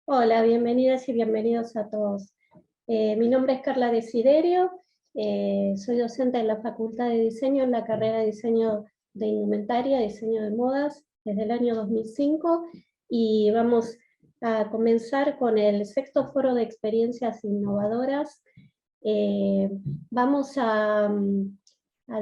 Hola, bienvenidas y bienvenidos a todos. Mi nombre es Carla Desiderio, soy docente en la Facultad de Diseño en la carrera de Diseño de Indumentaria, Diseño de Modas, desde el año 2005, y vamos a comenzar con el sexto foro de experiencias innovadoras. Vamos a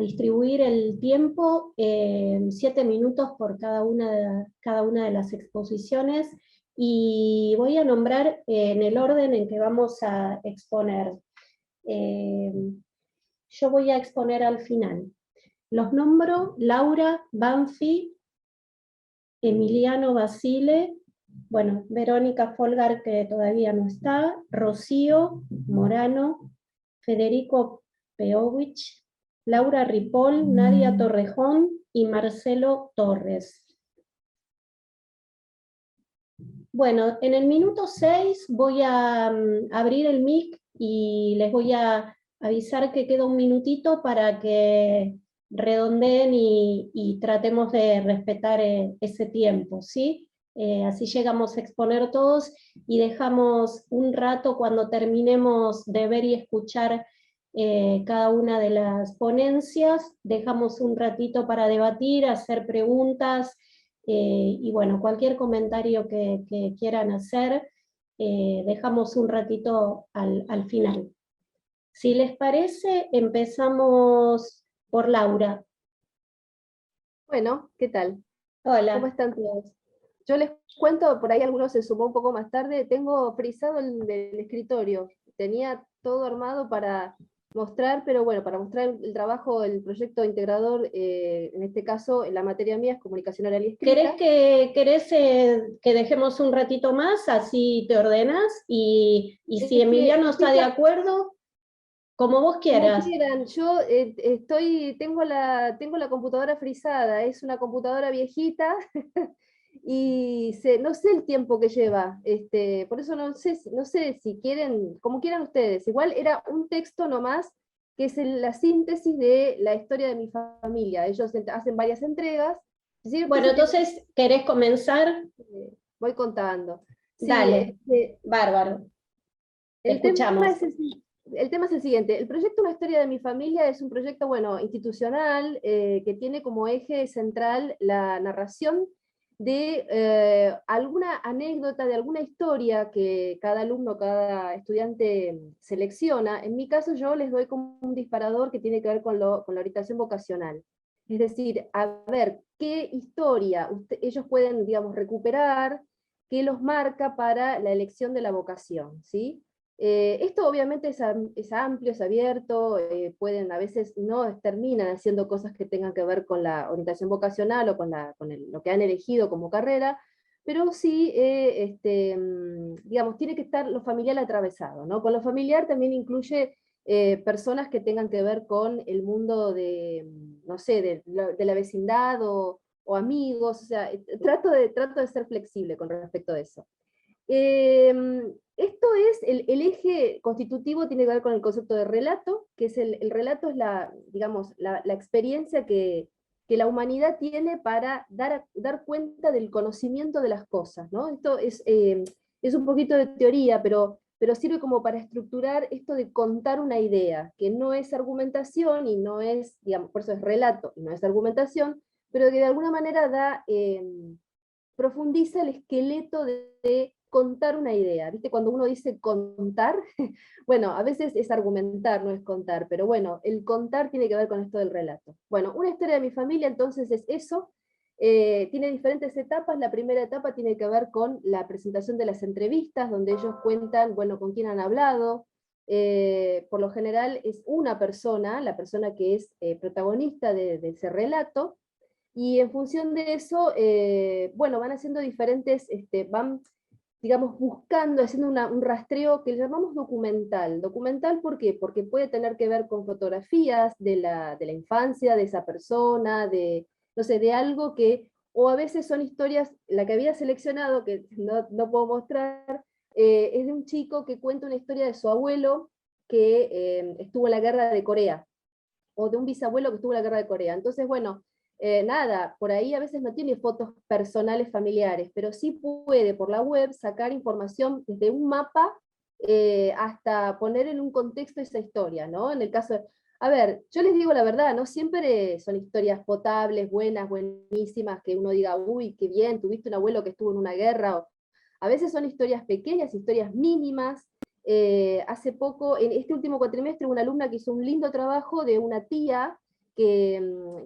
distribuir el tiempo en 7 minutos por cada una de las exposiciones, y voy a nombrar en el orden en que vamos a exponer. Yo voy a exponer al final. Los nombro: Laura Banfi, Emiliano Basile, bueno, Verónica Folgar, que todavía no está, Rocío Morano, Federico Peowich, Laura Ripoll, Nadia Torrejón y Marcelo Torres. Bueno, en el minuto 6 voy a abrir el mic y les voy a avisar que queda un minutito para que redondeen y tratemos de respetar ese tiempo, ¿sí? Así llegamos a exponer todos y dejamos un rato, cuando terminemos de ver y escuchar cada una de las ponencias, dejamos un ratito para debatir, hacer preguntas, y bueno, cualquier comentario que quieran hacer, dejamos un ratito al final. Si les parece, empezamos por Laura. Bueno, ¿qué tal? ¿Cómo Hola. están todos? Yo les cuento, por ahí algunos se sumó un poco más tarde, tengo frisado el escritorio. Tenía todo armado para mostrar, pero bueno, para mostrar el trabajo, el proyecto integrador, en este caso, la materia mía es comunicación oral y escrita. ¿Querés que dejemos un ratito más, así te ordenas? Y si Es que Emiliano está de empieza acuerdo, como vos como quieras. quieran. Yo tengo la computadora frisada, es una computadora viejita, y no sé el tiempo que lleva, por eso no sé si quieren, como quieran ustedes. Igual era un texto nomás, que es la síntesis de la historia de mi familia. Ellos hacen varias entregas. ¿Sí? Bueno, Entonces, entonces, ¿querés comenzar? voy contando. Sí, Dale, bárbaro, te el tema escuchamos. es el tema es el siguiente. El proyecto Una historia de mi familia es un proyecto, bueno, institucional, que tiene como eje central la narración de alguna anécdota, de alguna historia que cada alumno, cada estudiante selecciona. En mi caso, yo les doy como un disparador que tiene que ver con la orientación vocacional. Es decir, a ver qué historia ellos pueden, digamos, recuperar, qué los marca para la elección de la vocación, ¿sí? Esto obviamente es amplio, es abierto, pueden a veces no terminan haciendo cosas que tengan que ver con la orientación vocacional o con lo que han elegido como carrera, pero sí, digamos, tiene que estar lo familiar atravesado, ¿no? Con lo familiar también incluye personas que tengan que ver con el mundo de, no sé, de la vecindad o amigos. O sea, trato de ser flexible con respecto a eso. Esto es el eje constitutivo, tiene que ver con el concepto de relato, que es el relato es digamos, la experiencia que la humanidad tiene para dar cuenta del conocimiento de las cosas, ¿no? Esto es un poquito de teoría, pero sirve como para estructurar esto de contar una idea, que no es argumentación y no es, digamos, por eso es relato y no es argumentación, pero que de alguna manera profundiza el esqueleto de contar una idea. ¿Viste? Cuando uno dice contar, bueno, a veces es argumentar, no es contar, pero bueno, el contar tiene que ver con esto del relato. Bueno, una historia de mi familia entonces es eso. Tiene diferentes etapas. La primera etapa tiene que ver con la presentación de las entrevistas, donde ellos cuentan, bueno, con quién han hablado. Por lo general es una persona, la persona que es protagonista de ese relato, y en función de eso, bueno, van haciendo diferentes, van, digamos, buscando, haciendo un rastreo que le llamamos documental. ¿Documental por qué? Porque puede tener que ver con fotografías de la infancia de esa persona, no sé, de algo que, o a veces son historias, la que había seleccionado, que no puedo mostrar, es de un chico que cuenta una historia de su abuelo que estuvo en la guerra de Corea, o de un bisabuelo que estuvo en la guerra de Corea. Entonces, bueno, nada, por ahí a veces no tiene fotos personales familiares, pero sí puede por la web sacar información desde un mapa hasta poner en un contexto esa historia, ¿no? En el caso, a ver, yo les digo la verdad, no siempre son historias potables, buenas, buenísimas, que uno diga, uy, qué bien, tuviste un abuelo que estuvo en una guerra, a veces son historias pequeñas, historias mínimas. Hace poco, en este último cuatrimestre, una alumna que hizo un lindo trabajo de una tía que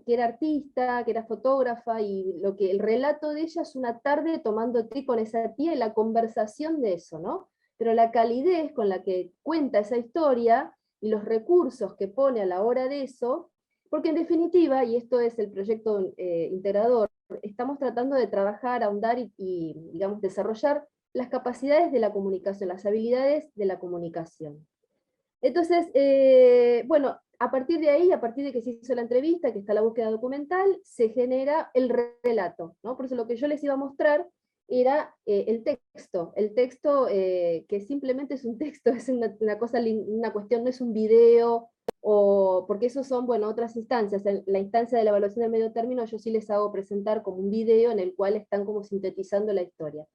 era artista, que era fotógrafa, y el relato de ella es una tarde tomando té con esa tía y la conversación de eso, ¿no? Pero la calidez con la que cuenta esa historia y los recursos que pone a la hora de eso, porque en definitiva, y esto es el proyecto integrador, estamos tratando de trabajar, ahondar y digamos, desarrollar las capacidades de la comunicación, las habilidades de la comunicación. Entonces, bueno, a partir de ahí, a partir de que se hizo la entrevista, que está la búsqueda documental, se genera el relato, ¿no? Por eso lo que yo les iba a mostrar era el texto que simplemente es un texto, es una cosa, una cuestión, no es un video, porque esos son, bueno, otras instancias. En la instancia de la evaluación de medio término yo sí les hago presentar como un video en el cual están como sintetizando la historia.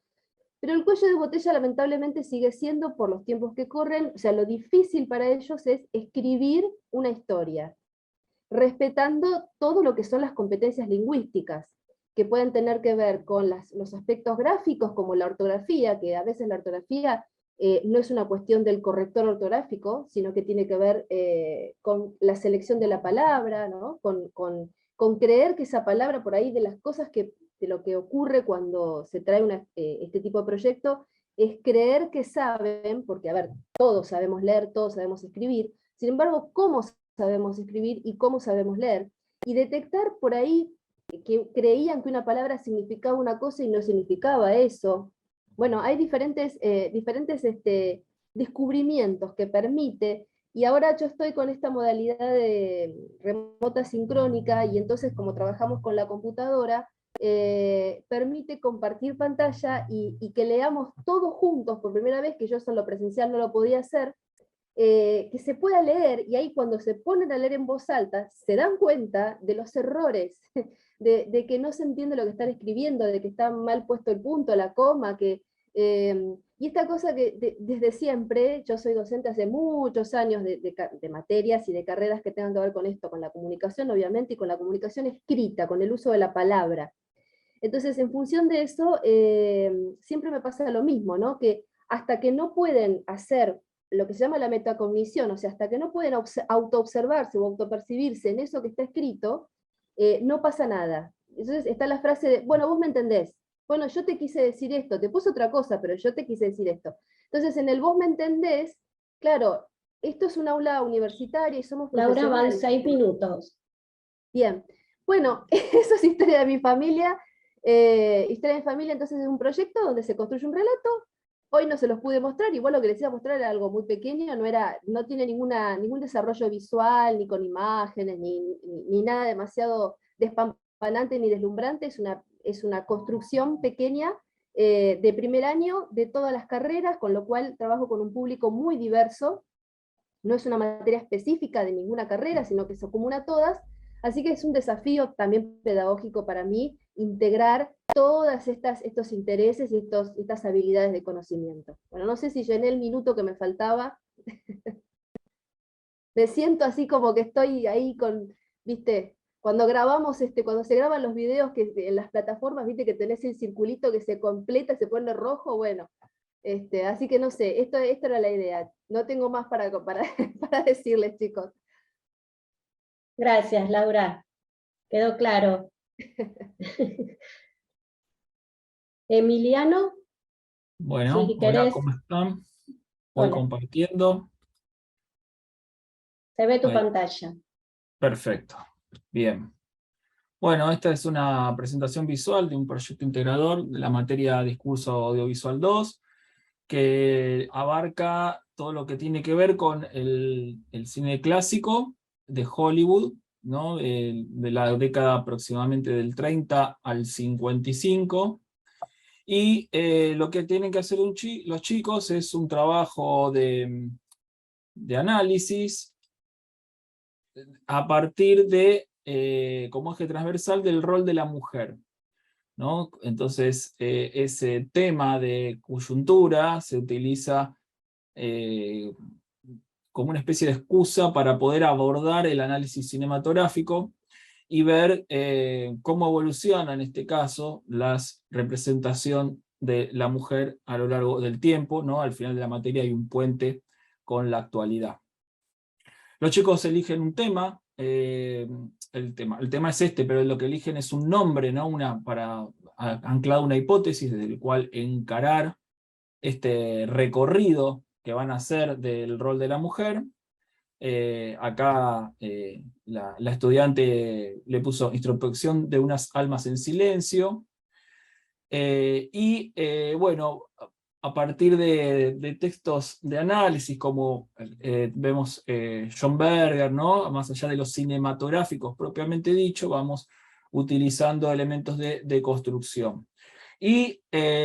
Pero el cuello de botella lamentablemente sigue siendo, por los tiempos que corren, o sea, lo difícil para ellos es escribir una historia, respetando todo lo que son las competencias lingüísticas, que pueden tener que ver con los aspectos gráficos, como la ortografía, que a veces la ortografía no es una cuestión del corrector ortográfico, sino que tiene que ver con la selección de la palabra, ¿no? Con creer que esa palabra, por ahí, de las cosas de lo que ocurre cuando se trae este tipo de proyecto, es creer que saben, porque a ver, todos sabemos leer, todos sabemos escribir, sin embargo, ¿cómo sabemos escribir y cómo sabemos leer? Y detectar por ahí que creían que una palabra significaba una cosa y no significaba eso. Bueno, hay diferentes descubrimientos que permite, y ahora yo estoy con esta modalidad de remota sincrónica, y entonces como trabajamos con la computadora, permite compartir pantalla y que leamos todos juntos por primera vez, que yo eso en lo presencial no lo podía hacer, que se pueda leer, y ahí cuando se ponen a leer en voz alta, se dan cuenta de los errores, de que no se entiende lo que están escribiendo, de que está mal puesto el punto, la coma, y esta cosa que desde siempre, yo soy docente hace muchos años de materias y de carreras que tengan que ver con esto, con la comunicación obviamente, y con la comunicación escrita, con el uso de la palabra. Entonces, en función de eso, siempre me pasa lo mismo, ¿no? Que hasta que no pueden hacer lo que se llama la metacognición, o sea, hasta que no pueden autoobservarse o autopercibirse en eso que está escrito, no pasa nada. Entonces está la frase de, bueno, vos me entendés, bueno, yo te quise decir esto, te puse otra cosa, pero yo te quise decir esto. Entonces, en el vos me entendés, claro, esto es un aula universitaria y somos Laura, van profesionales. 6 minutos. Bien, bueno, eso es historia de mi familia, historia de mi familia, entonces es un proyecto donde se construye un relato. Hoy no se los pude mostrar, igual lo que les iba a mostrar era algo muy pequeño, no tiene ningún desarrollo visual, ni con imágenes, ni nada demasiado despampanante ni deslumbrante, es una construcción pequeña de primer año de todas las carreras, con lo cual trabajo con un público muy diverso, no es una materia específica de ninguna carrera, sino que se acumula a todas, así que es un desafío también pedagógico para mí integrar todas estos intereses y estas habilidades de conocimiento. Bueno, no sé si llené el minuto que me faltaba. Me siento así como que estoy ahí viste, cuando grabamos, cuando se graban los videos que en las plataformas, viste que tenés el circulito que se completa, se pone rojo, bueno, así que no sé, esto era la idea. No tengo más para para decirles, chicos. Gracias, Laura. Quedó claro. Emiliano, Bueno, si hola, querés. ¿cómo están? Voy Hola, compartiendo. se ve tu Ahí, pantalla. perfecto. Bien. Bueno, esta es una presentación visual de un proyecto integrador de la materia Discurso Audiovisual 2, que abarca todo lo que tiene que ver con el cine clásico de Hollywood, ¿no? De la década aproximadamente del 30 al 55. Y lo que tienen que hacer los chicos es un trabajo de análisis a partir de como eje transversal del rol de la mujer, ¿no? Entonces, ese tema de coyuntura se utiliza como una especie de excusa para poder abordar el análisis cinematográfico y ver cómo evoluciona, en este caso, la representación de la mujer a lo largo del tiempo, ¿no? Al final de la materia hay un puente con la actualidad. Los chicos eligen un tema, el tema es este, pero lo que eligen es un nombre, ¿no? Anclado una hipótesis desde el cual encarar este recorrido que van a hacer del rol de la mujer. Acá la estudiante le puso introspección de unas almas en silencio. Bueno, a partir de textos de análisis, como vemos John Berger, ¿no? Más allá de los cinematográficos propiamente dicho, vamos utilizando elementos de construcción. Y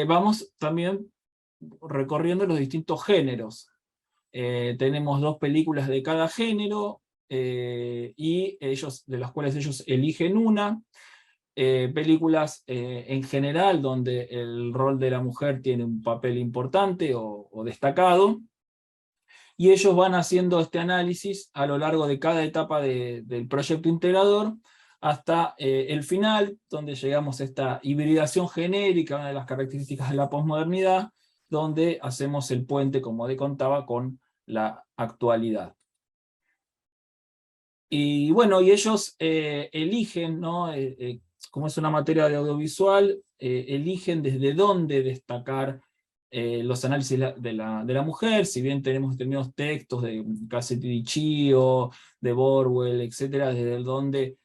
vamos también recorriendo los distintos géneros. Tenemos 2 películas de cada género, y de las cuales ellos eligen una. Películas en general donde el rol de la mujer tiene un papel importante o destacado, y ellos van haciendo este análisis a lo largo de cada etapa del proyecto integrador, hasta el final, donde llegamos a esta hibridación genérica, una de las características de la posmodernidad, donde hacemos el puente, como le contaba, con la actualidad. Y bueno, y ellos eligen, ¿no? Como es una materia de audiovisual, eligen desde dónde destacar los análisis de la mujer, si bien tenemos determinados textos de Cassetti di Chio, de Borwell, etcétera, desde donde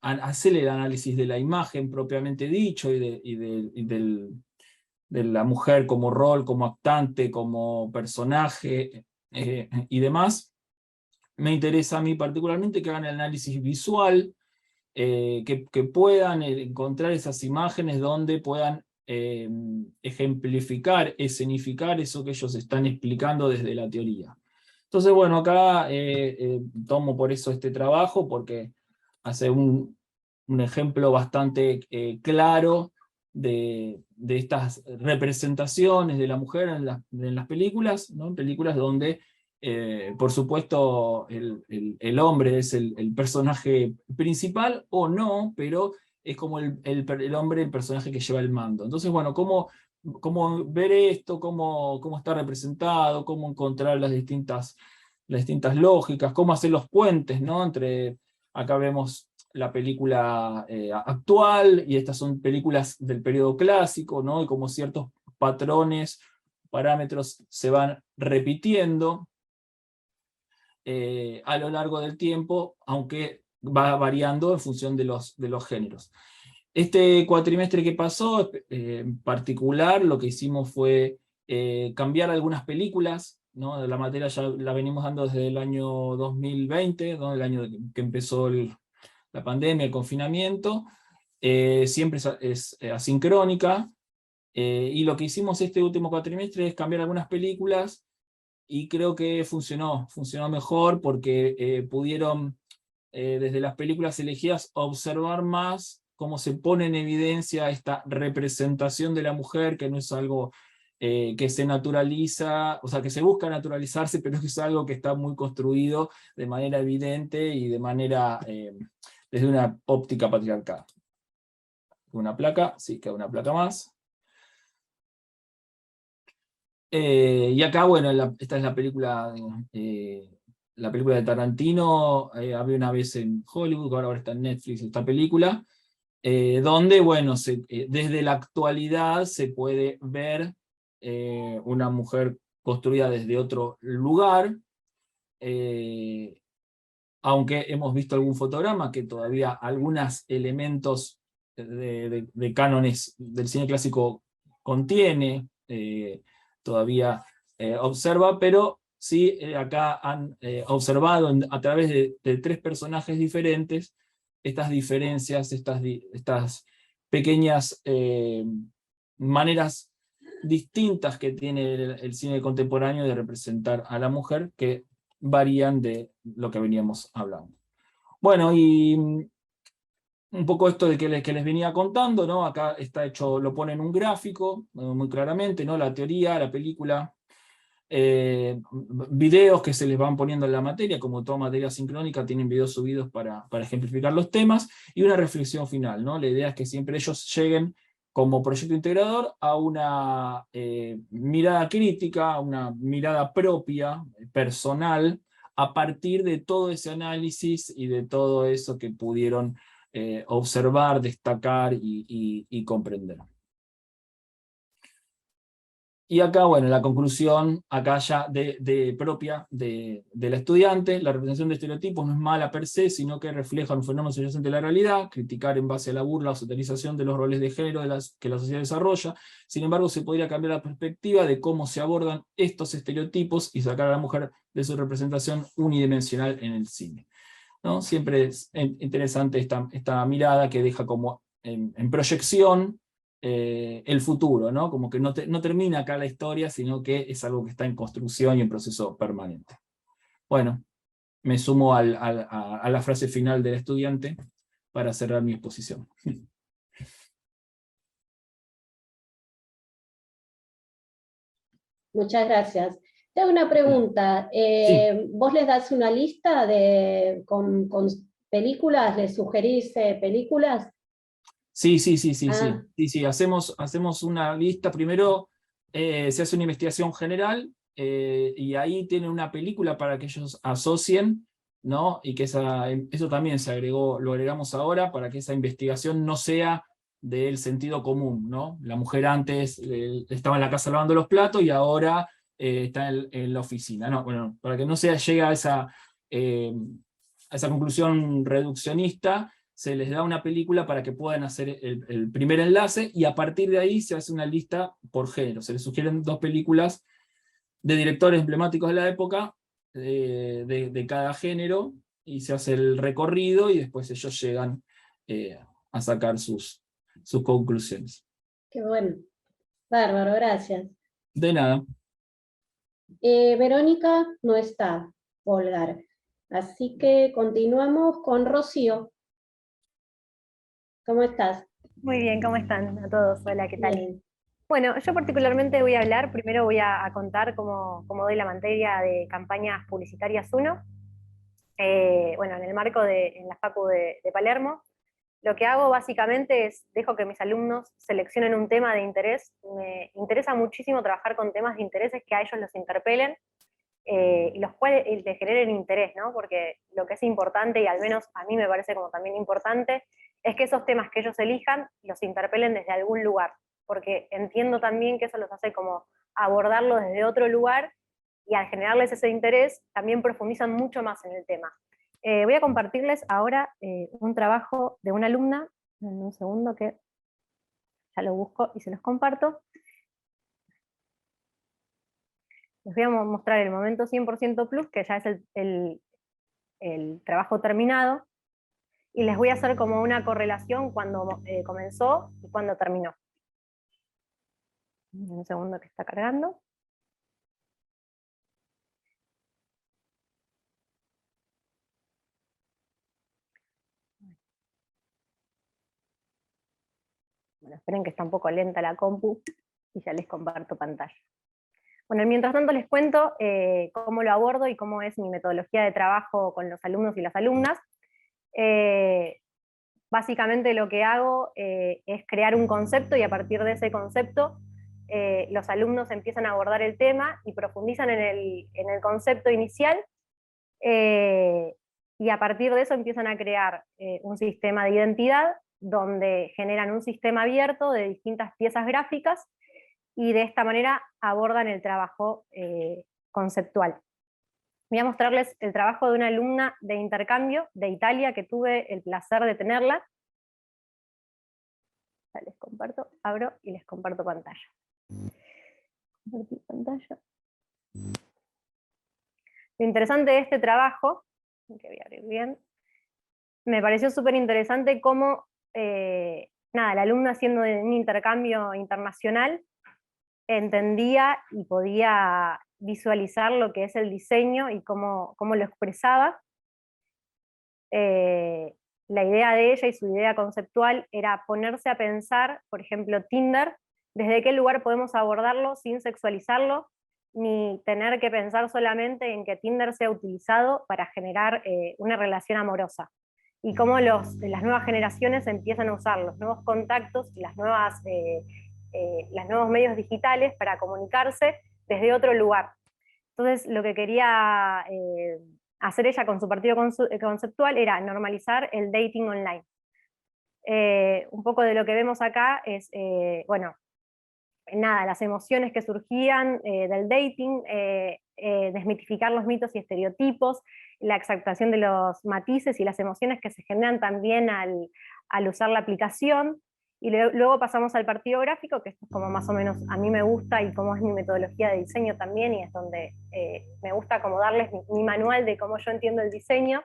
hacer el análisis de la imagen propiamente dicho, de la mujer como rol, como actante, como personaje, y demás. Me interesa a mí particularmente que hagan el análisis visual, que puedan encontrar esas imágenes donde puedan ejemplificar, escenificar eso que ellos están explicando desde la teoría. Entonces, bueno, acá tomo por eso este trabajo, porque hace un ejemplo bastante claro de estas representaciones de la mujer en las películas, ¿no? En películas donde por supuesto, el hombre es el personaje principal, o no, pero es como el hombre el personaje que lleva el mando. Entonces, bueno, cómo ver esto, cómo está representado, cómo encontrar las distintas lógicas, cómo hacer los puentes, ¿no? Acá vemos la película actual, y estas son películas del periodo clásico, ¿no? Y como ciertos patrones, parámetros se van repitiendo a lo largo del tiempo, aunque va variando en función de los géneros. Este cuatrimestre que pasó, en particular, lo que hicimos fue cambiar algunas películas, ¿no? La materia ya la venimos dando desde el año 2020, ¿no? El año que empezó la pandemia, el confinamiento. Siempre es asincrónica, y lo que hicimos este último cuatrimestre es cambiar algunas películas, y creo que funcionó mejor, porque pudieron, desde las películas elegidas, observar más cómo se pone en evidencia esta representación de la mujer, que no es algo que se naturaliza, o sea, que se busca naturalizarse, pero es algo que está muy construido de manera evidente y de manera, desde una óptica patriarcal. Una placa, sí, queda una placa más. Y acá, bueno, esta es la película de Tarantino, había una vez en Hollywood, ahora está en Netflix esta película, donde, bueno, desde la actualidad se puede ver una mujer construida desde otro lugar, aunque hemos visto algún fotograma que todavía algunos elementos de cánones del cine clásico contiene, todavía observa, pero sí acá han observado a través de 3 personajes diferentes estas diferencias, estas pequeñas maneras distintas que tiene el cine contemporáneo de representar a la mujer, que varían de lo que veníamos hablando. Bueno, y un poco esto de que les venía contando, ¿no? Acá está hecho, lo pone en un gráfico, muy claramente, ¿no? La teoría, la película, videos que se les van poniendo en la materia, como toda materia sincrónica, tienen videos subidos para ejemplificar los temas, y una reflexión final, ¿no? La idea es que siempre ellos lleguen como proyecto integrador a una mirada crítica, a una mirada propia, personal, a partir de todo ese análisis y de todo eso que pudieron observar, destacar y comprender. Y acá, bueno, la conclusión, acá ya propia de la estudiante, la representación de estereotipos no es mala per se, sino que refleja un fenómeno subyacente de la realidad, criticar en base a la burla o satanización de los roles de género que la sociedad desarrolla. Sin embargo, se podría cambiar la perspectiva de cómo se abordan estos estereotipos y sacar a la mujer de su representación unidimensional en el cine, ¿no? Siempre es interesante esta mirada que deja como en proyección el futuro, ¿no? Como que no termina acá la historia, sino que es algo que está en construcción y en proceso permanente. Bueno, me sumo a la frase final del estudiante para cerrar mi exposición. Muchas gracias. Te hago una pregunta. Sí. ¿Vos les das una lista con películas? ¿Les sugerís películas? Sí. Ah, Hacemos una lista. Primero se hace una investigación general y ahí tienen una película para que ellos asocien, ¿no? Y que eso también lo agregamos ahora para que esa investigación no sea del sentido común, ¿no? La mujer antes estaba en la casa lavando los platos y ahora está en la oficina, ¿no? Bueno, para que no llegue a esa conclusión reduccionista, se les da una película para que puedan hacer el primer enlace, y a partir de ahí se hace una lista por género. Se les sugieren 2 películas de directores emblemáticos de la época, de cada género, y se hace el recorrido, y después ellos llegan a sacar sus conclusiones. qué bueno. Bárbaro, gracias. De nada. Verónica no está, Volgar. Así que continuamos con Rocío. ¿Cómo estás? Muy bien, ¿cómo están a todos? Hola, ¿qué tal? Bien. Bueno, yo particularmente voy a hablar, primero voy a contar cómo doy la materia de campañas publicitarias 1, bueno, en el marco en la Facu de Palermo. Lo que hago básicamente es, dejo que mis alumnos seleccionen un tema de interés. Me interesa muchísimo trabajar con temas de intereses que a ellos los interpelen, y los cuales les generen interés, ¿no? Porque lo que es importante, y al menos a mí me parece como también importante, es que esos temas que ellos elijan los interpelen desde algún lugar, porque entiendo también que eso los hace como abordarlo desde otro lugar, y al generarles ese interés también profundizan mucho más en el tema. Voy a compartirles ahora un trabajo de una alumna, en un segundo que ya lo busco y se los comparto. Les voy a mostrar el momento 100% plus, que ya es el trabajo terminado, y les voy a hacer como una correlación cuando comenzó y cuando terminó. Un segundo que está cargando. Bueno, esperen que está un poco lenta la compu y ya les comparto pantalla. Bueno, mientras tanto les cuento cómo lo abordo y cómo es mi metodología de trabajo con los alumnos y las alumnas. Básicamente lo que hago es crear un concepto, y a partir de ese concepto los alumnos empiezan a abordar el tema y profundizan en el concepto inicial, y a partir de eso empiezan a crear un sistema de identidad donde generan un sistema abierto de distintas piezas gráficas, y de esta manera abordan el trabajo conceptual. Voy a mostrarles el trabajo de una alumna de intercambio de Italia que tuve el placer de tenerla. Ya les comparto, abro y les comparto pantalla. Compartir pantalla. Lo interesante de este trabajo, que voy a abrir bien, me pareció súper interesante cómo, la alumna haciendo un intercambio internacional entendía y podía visualizar lo que es el diseño y cómo lo expresaba. la idea de ella y su idea conceptual era ponerse a pensar, por ejemplo, Tinder, desde qué lugar podemos abordarlo sin sexualizarlo, ni tener que pensar solamente en que Tinder sea utilizado para generar una relación amorosa. Y cómo las nuevas generaciones empiezan a usar los nuevos contactos y los nuevos medios digitales para comunicarse desde otro lugar. Entonces, lo que quería hacer ella con su partido conceptual era normalizar el dating online. Un poco de lo que vemos acá es, bueno, nada, las emociones que surgían del dating, desmitificar los mitos y estereotipos, la exaltación de los matices y las emociones que se generan también al usar la aplicación. Y luego pasamos al partido gráfico, que esto es como más o menos a mí me gusta y como es mi metodología de diseño también, y es donde me gusta como darles mi manual de cómo yo entiendo el diseño.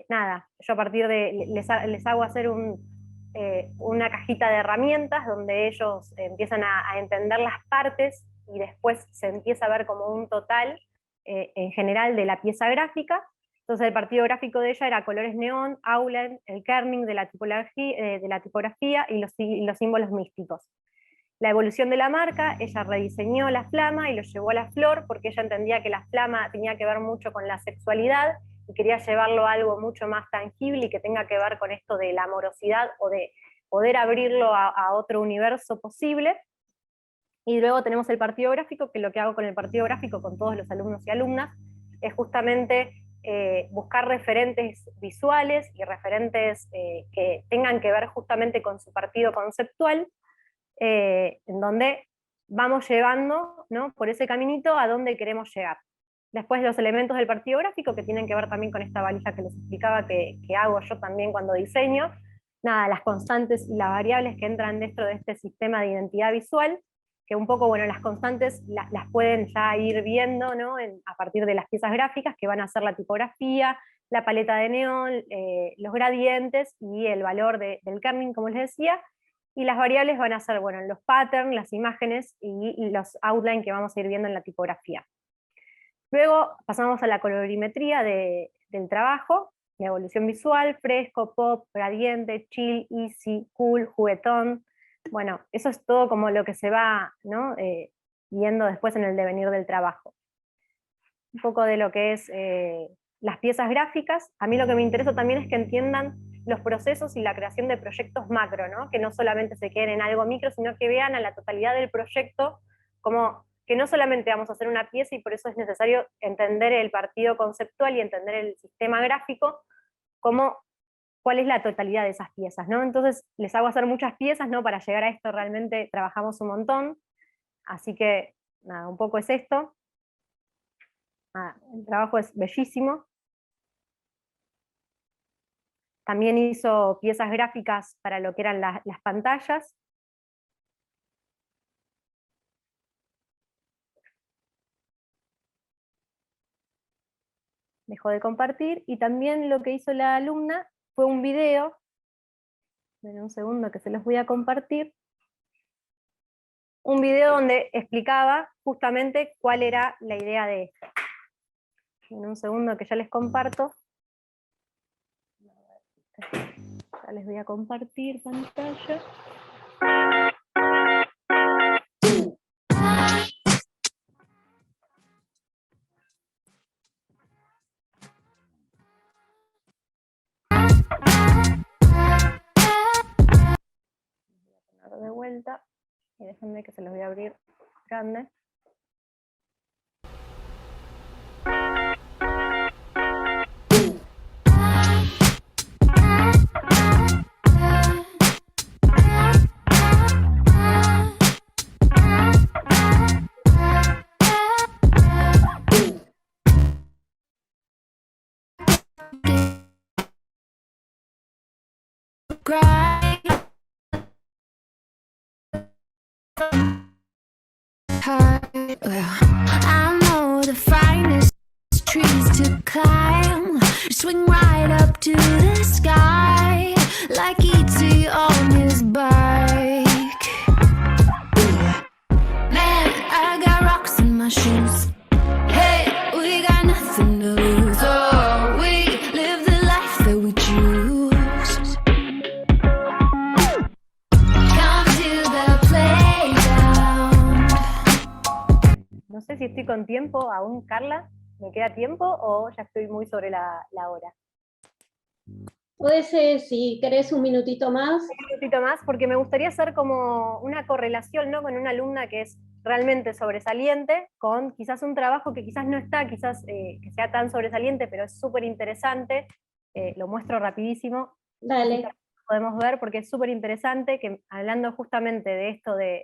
Nada, yo a partir de, les hago hacer una cajita de herramientas donde ellos empiezan a entender las partes y después se empieza a ver como un total en general de la pieza gráfica. Entonces el partido gráfico de ella era colores neón, outline, el kerning de la tipografía y los símbolos místicos. La evolución de la marca, ella rediseñó la flama y lo llevó a la flor porque ella entendía que la flama tenía que ver mucho con la sexualidad y quería llevarlo a algo mucho más tangible y que tenga que ver con esto de la amorosidad o de poder abrirlo a otro universo posible. Y luego tenemos el partido gráfico, que lo que hago con el partido gráfico con todos los alumnos y alumnas es justamente buscar referentes visuales y referentes que tengan que ver justamente con su partido conceptual, en donde vamos llevando, ¿no?, por ese caminito a donde queremos llegar. Después los elementos del partido gráfico que tienen que ver también con esta valija que les explicaba que hago yo también cuando diseño. Nada, las constantes y las variables que entran dentro de este sistema de identidad visual, que un poco, bueno, las constantes las pueden ya ir viendo, ¿no?, a partir de las piezas gráficas, que van a ser la tipografía, la paleta de neón, los gradientes y el valor del kerning, como les decía, y las variables van a ser, bueno, los patterns, las imágenes y los outline que vamos a ir viendo en la tipografía. Luego pasamos a la colorimetría del trabajo, la evolución visual, fresco, pop, gradiente, chill, easy, cool, juguetón. Bueno, eso es todo como lo que se va, ¿no?, viendo después en el devenir del trabajo. Un poco de lo que es las piezas gráficas. A mí lo que me interesa también es que entiendan los procesos y la creación de proyectos macro, ¿no?, que no solamente se queden en algo micro, sino que vean a la totalidad del proyecto, como que no solamente vamos a hacer una pieza y por eso es necesario entender el partido conceptual y entender el sistema gráfico, como cuál es la totalidad de esas piezas, ¿no? Entonces les hago hacer muchas piezas, ¿no? Para llegar a esto realmente trabajamos un montón, así que nada, un poco es esto. El trabajo es bellísimo. También hizo piezas gráficas para lo que eran las pantallas. Dejó de compartir, y también lo que hizo la alumna fue un video, en un segundo que se los voy a compartir, un video donde explicaba justamente cuál era la idea de esto. En un segundo que ya les comparto. Ya les voy a compartir pantalla. De vuelta y déjenme que se los voy a abrir grande. I know the finest trees to climb, swing right up to the sky, like E.T. on his bike. Man, I got rocks in my shoes. Hey, we got nothing to lose. Oh, we live the life that we choose. No sé si estoy con tiempo aún, Carla. ¿Me queda tiempo o ya estoy muy sobre la hora? Puede ser, si querés un minutito más. Un minutito más, porque me gustaría hacer como una correlación, ¿no? Con una alumna que es realmente sobresaliente, con quizás un trabajo que quizás no está, quizás que sea tan sobresaliente, pero es súper interesante. Lo muestro rapidísimo. Dale. Podemos ver, porque es súper interesante, que hablando justamente de esto del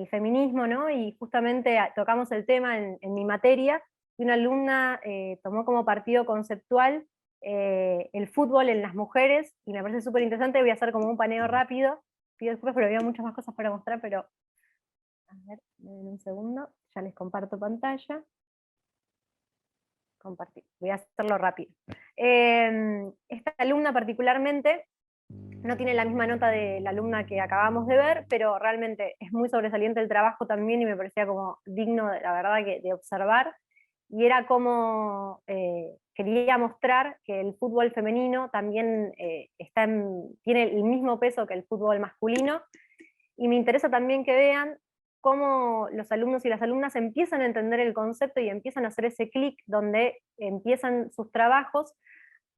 feminismo, ¿no? Y justamente tocamos el tema en mi materia, y una alumna tomó como partido conceptual el fútbol en las mujeres, y me parece súper interesante. Voy a hacer como un paneo rápido, pido disculpas, pero había muchas más cosas para mostrar, pero a ver, en un segundo, ya les comparto pantalla. Compartir, voy a hacerlo rápido. Esta alumna particularmente no tiene la misma nota de la alumna que acabamos de ver, pero realmente es muy sobresaliente el trabajo también, y me parecía como digno, la verdad, de observar. Y era como quería mostrar que el fútbol femenino también tiene el mismo peso que el fútbol masculino, y me interesa también que vean cómo los alumnos y las alumnas empiezan a entender el concepto y empiezan a hacer ese clic donde empiezan sus trabajos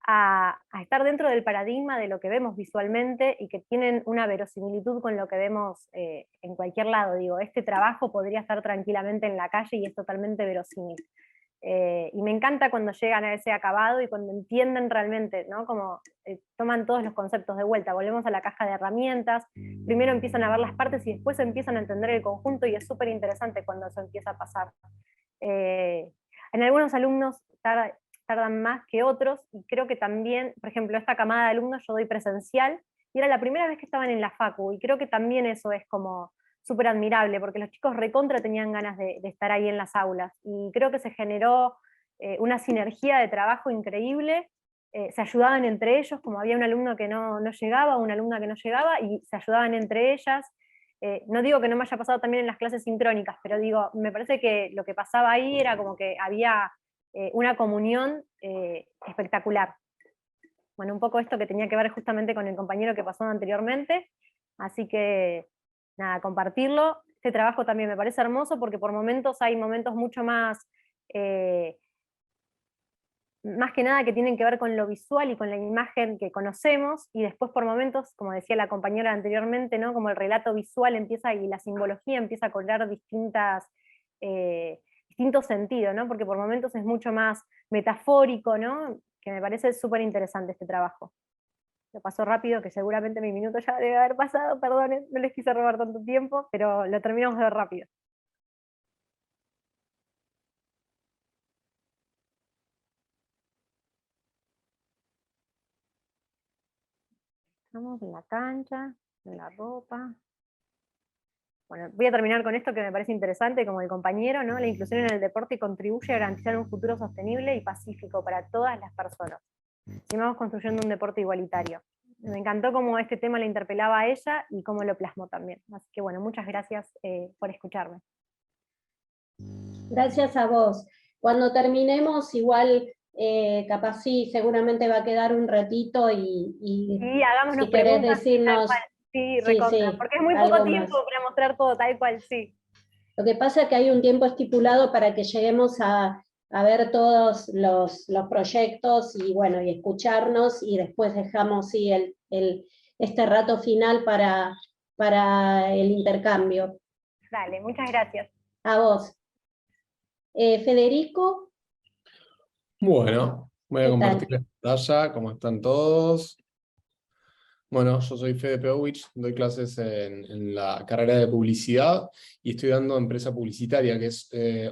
a estar dentro del paradigma de lo que vemos visualmente, y que tienen una verosimilitud con lo que vemos en cualquier lado. Digo, este trabajo podría estar tranquilamente en la calle y es totalmente verosímil. Y me encanta cuando llegan a ese acabado y cuando entienden realmente, ¿no? Como toman todos los conceptos de vuelta. Volvemos a la caja de herramientas, primero empiezan a ver las partes y después empiezan a entender el conjunto, y es súper interesante cuando eso empieza a pasar. En algunos alumnos tardan más que otros, y creo que también, por ejemplo, esta camada de alumnos yo doy presencial, y era la primera vez que estaban en la facu, y creo que también eso es como súper admirable, porque los chicos recontra tenían ganas de estar ahí en las aulas, y creo que se generó una sinergia de trabajo increíble. Se ayudaban entre ellos, como había un alumno que no llegaba, una alumna que no llegaba, y se ayudaban entre ellas. No digo que no me haya pasado también en las clases sincrónicas, pero digo, me parece que lo que pasaba ahí era como que había una comunión espectacular. Bueno, un poco esto que tenía que ver justamente con el compañero que pasó anteriormente, así que nada, compartirlo. Este trabajo también me parece hermoso, porque por momentos hay momentos mucho más que nada que tienen que ver con lo visual y con la imagen que conocemos, y después por momentos, como decía la compañera anteriormente, ¿no? Como el relato visual empieza y la simbología empieza a cobrar distintos sentidos, ¿no? Porque por momentos es mucho más metafórico, ¿no? Que me parece súper interesante este trabajo. Lo paso rápido, que seguramente mi minuto ya debe haber pasado, perdonen, no les quise robar tanto tiempo, pero lo terminamos de ver rápido. Estamos en la cancha, en la ropa. Bueno, voy a terminar con esto que me parece interesante, como el compañero, ¿no? La inclusión en el deporte contribuye a garantizar un futuro sostenible y pacífico para todas las personas. Y vamos construyendo un deporte igualitario. Me encantó cómo este tema le interpelaba a ella y cómo lo plasmó también. Así que bueno, muchas gracias por escucharme. Gracias a vos. Cuando terminemos, igual, capaz sí, seguramente va a quedar un ratito y hagámonos si querés preguntas, decirnos... Sí, recontra, porque es muy poco tiempo para mostrar todo tal cual, sí. Lo que pasa es que hay un tiempo estipulado para que lleguemos a ver todos los proyectos y bueno, y escucharnos, y después dejamos sí, este rato final para el intercambio. Dale, muchas gracias. A vos. Federico. Bueno, voy a compartir la pantalla. ¿Cómo están todos? Bueno, yo soy Fede Peowich, doy clases en la carrera de publicidad y estoy dando empresa publicitaria, que es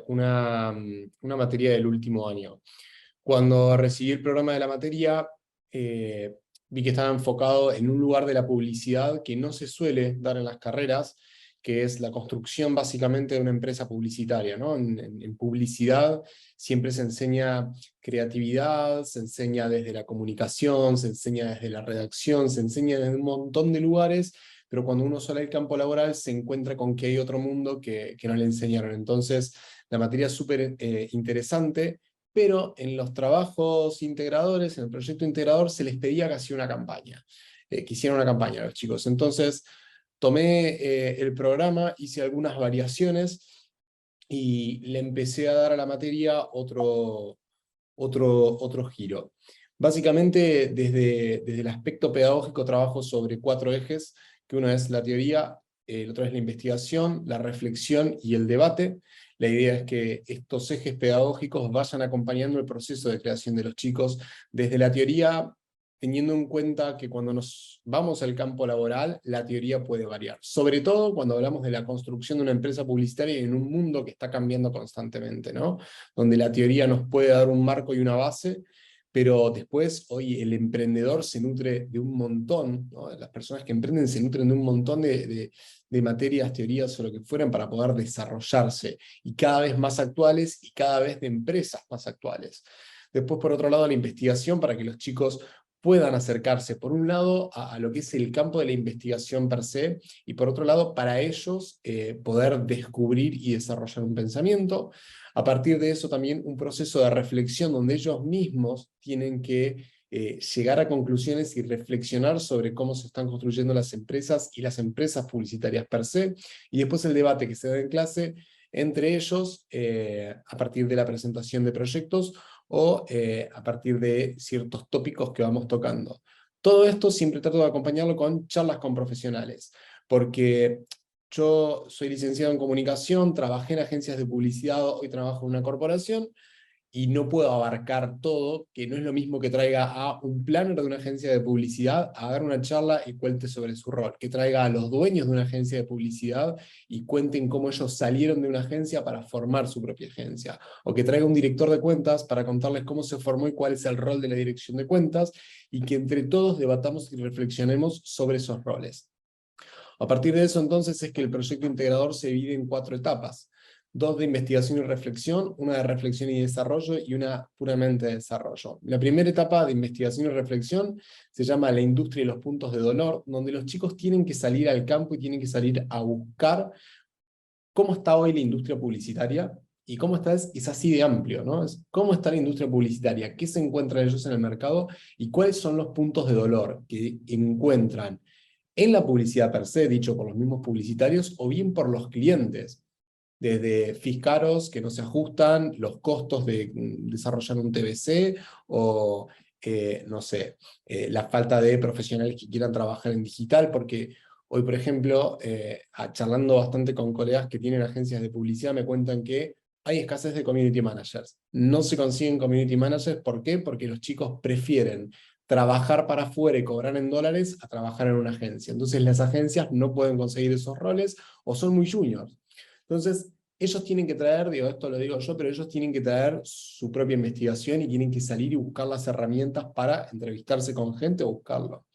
una materia del último año. Cuando recibí el programa de la materia, vi que estaba enfocado en un lugar de la publicidad que no se suele dar en las carreras, que es la construcción básicamente de una empresa publicitaria, ¿no? En publicidad siempre se enseña creatividad, se enseña desde la comunicación, se enseña desde la redacción, se enseña desde un montón de lugares, pero cuando uno sale al campo laboral se encuentra con que hay otro mundo que no le enseñaron. Entonces la materia es súper interesante, pero en los trabajos integradores, en el proyecto integrador, se les pedía casi una campaña, que hicieran una campaña a los chicos. Entonces, tomé el programa, hice algunas variaciones y le empecé a dar a la materia otro giro. Básicamente, desde el aspecto pedagógico trabajo sobre 4 ejes, que uno es la teoría, el otro es la investigación, la reflexión y el debate. La idea es que estos ejes pedagógicos vayan acompañando el proceso de creación de los chicos desde la teoría, teniendo en cuenta que cuando nos vamos al campo laboral, la teoría puede variar. Sobre todo cuando hablamos de la construcción de una empresa publicitaria en un mundo que está cambiando constantemente, ¿no? Donde la teoría nos puede dar un marco y una base, pero después hoy el emprendedor se nutre de un montón, ¿no? Las personas que emprenden se nutren de un montón de materias, teorías o lo que fueran para poder desarrollarse, y cada vez más actuales y cada vez de empresas más actuales. Después, por otro lado, la investigación para que los chicos puedan acercarse, por un lado, a lo que es el campo de la investigación per se, y por otro lado, para ellos poder descubrir y desarrollar un pensamiento. A partir de eso también un proceso de reflexión donde ellos mismos tienen que llegar a conclusiones y reflexionar sobre cómo se están construyendo las empresas y las empresas publicitarias per se, y después el debate que se da en clase entre ellos a partir de la presentación de proyectos o a partir de ciertos tópicos que vamos tocando. Todo esto siempre trato de acompañarlo con charlas con profesionales, porque yo soy licenciado en comunicación, trabajé en agencias de publicidad, hoy trabajo en una corporación, y no puedo abarcar todo, que no es lo mismo que traiga a un planner de una agencia de publicidad a dar una charla y cuente sobre su rol, que traiga a los dueños de una agencia de publicidad y cuenten cómo ellos salieron de una agencia para formar su propia agencia, o que traiga un director de cuentas para contarles cómo se formó y cuál es el rol de la dirección de cuentas, y que entre todos debatamos y reflexionemos sobre esos roles. A partir de eso entonces es que el proyecto integrador se divide en 4 etapas. 2 de investigación y reflexión, una de reflexión y desarrollo y una puramente de desarrollo. La primera etapa de investigación y reflexión se llama la industria y los puntos de dolor, donde los chicos tienen que salir al campo y tienen que salir a buscar cómo está hoy la industria publicitaria, y cómo está es así de amplio, ¿no? Es cómo está la industria publicitaria, qué se encuentran ellos en el mercado, y cuáles son los puntos de dolor que encuentran en la publicidad per se, dicho por los mismos publicitarios, o bien por los clientes. Desde fiscaros que no se ajustan, los costos de desarrollar un TVC, o no sé, la falta de profesionales que quieran trabajar en digital, porque hoy, por ejemplo, charlando bastante con colegas que tienen agencias de publicidad, me cuentan que hay escasez de community managers. No se consiguen community managers, ¿por qué? Porque los chicos prefieren trabajar para afuera y cobrar en dólares a trabajar en una agencia. Entonces las agencias no pueden conseguir esos roles, o son muy juniors. Entonces, ellos tienen que traer, digo, esto lo digo yo, pero ellos tienen que traer su propia investigación y tienen que salir y buscar las herramientas para entrevistarse con gente o buscarlo.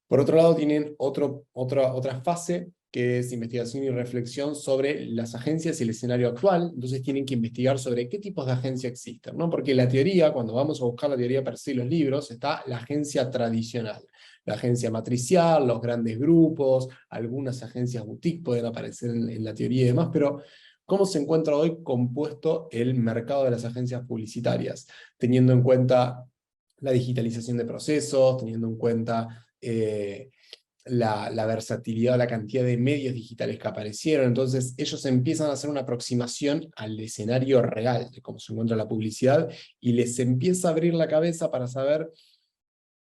Por otro lado, tienen otra fase, que es investigación y reflexión sobre las agencias y el escenario actual. Entonces tienen que investigar sobre qué tipos de agencia existen, ¿no? Porque la teoría, cuando vamos a buscar la teoría per se, los libros, está la agencia tradicional. La agencia matricial, los grandes grupos, algunas agencias boutique pueden aparecer en la teoría y demás, pero ¿cómo se encuentra hoy compuesto el mercado de las agencias publicitarias? Teniendo en cuenta la digitalización de procesos, teniendo en cuenta la versatilidad, la cantidad de medios digitales que aparecieron. Entonces ellos empiezan a hacer una aproximación al escenario real de cómo se encuentra la publicidad, y les empieza a abrir la cabeza para saber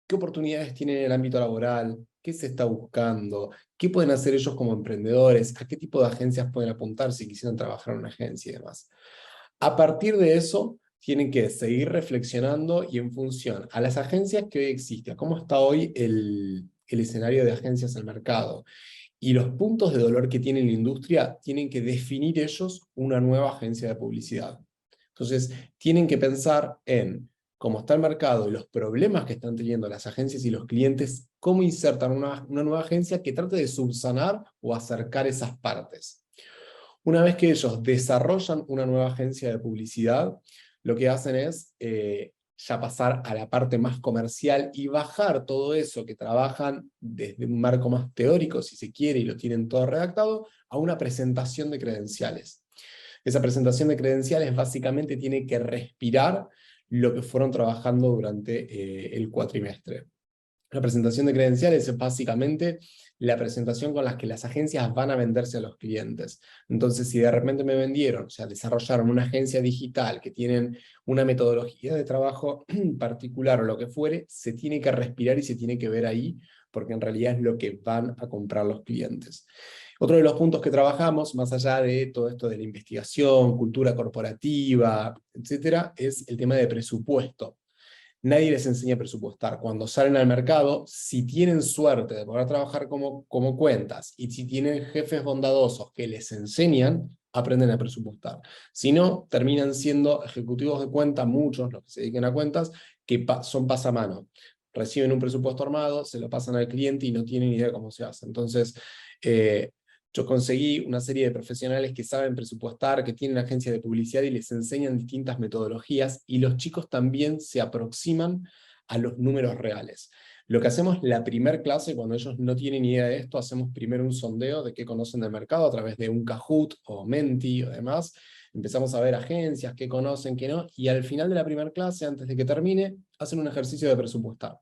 qué oportunidades tienen en el ámbito laboral, qué se está buscando, qué pueden hacer ellos como emprendedores, a qué tipo de agencias pueden apuntar si quisieran trabajar en una agencia y demás. A partir de eso, tienen que seguir reflexionando, y en función a las agencias que hoy existen, a cómo está hoy el escenario de agencias en el mercado, y los puntos de dolor que tiene la industria, tienen que definir ellos una nueva agencia de publicidad. Entonces, tienen que pensar en cómo está el mercado y los problemas que están teniendo las agencias y los clientes, cómo insertan una nueva agencia que trate de subsanar o acercar esas partes. Una vez que ellos desarrollan una nueva agencia de publicidad, lo que hacen es ya pasar a la parte más comercial y bajar todo eso que trabajan desde un marco más teórico, si se quiere, y lo tienen todo redactado, a una presentación de credenciales. Esa presentación de credenciales básicamente tiene que respirar lo que fueron trabajando durante el cuatrimestre. La presentación de credenciales es básicamente la presentación con las que las agencias van a venderse a los clientes. Entonces, si de repente me vendieron, o sea, desarrollaron una agencia digital que tienen una metodología de trabajo particular o lo que fuere, se tiene que respirar y se tiene que ver ahí, porque en realidad es lo que van a comprar los clientes. Otro de los puntos que trabajamos, más allá de todo esto de la investigación, cultura corporativa, etcétera, es el tema de presupuesto. Nadie les enseña a presupuestar. Cuando salen al mercado, si tienen suerte de poder trabajar como cuentas, y si tienen jefes bondadosos que les enseñan, aprenden a presupuestar. Si no, terminan siendo ejecutivos de cuenta, muchos, los que se dediquen a cuentas, que son pasamano. Reciben un presupuesto armado, se lo pasan al cliente y no tienen idea de cómo se hace. Entonces, yo conseguí una serie de profesionales que saben presupuestar, que tienen agencias de publicidad y les enseñan distintas metodologías, y los chicos también se aproximan a los números reales. Lo que hacemos la primer clase, cuando ellos no tienen idea de esto, hacemos primero un sondeo de qué conocen del mercado a través de un Kahoot o Menti o demás. Empezamos a ver agencias, qué conocen, qué no, y al final de la primera clase, antes de que termine, hacen un ejercicio de presupuestar.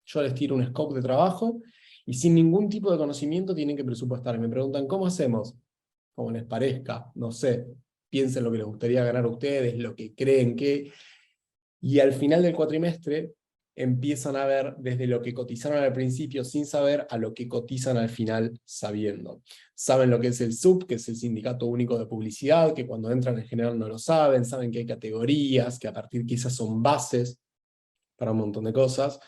Yo les tiro un scope de trabajo, y sin ningún tipo de conocimiento tienen que presupuestar. Y me preguntan, ¿cómo hacemos? Como les parezca, no sé, piensen lo que les gustaría ganar a ustedes, lo que creen que... Y al final del cuatrimestre empiezan a ver desde lo que cotizaron al principio sin saber a lo que cotizan al final sabiendo. Saben lo que es el SUP, que es el Sindicato Único de Publicidad, que cuando entran en general no lo saben, saben que hay categorías, que a partir que esas son bases para un montón de cosas.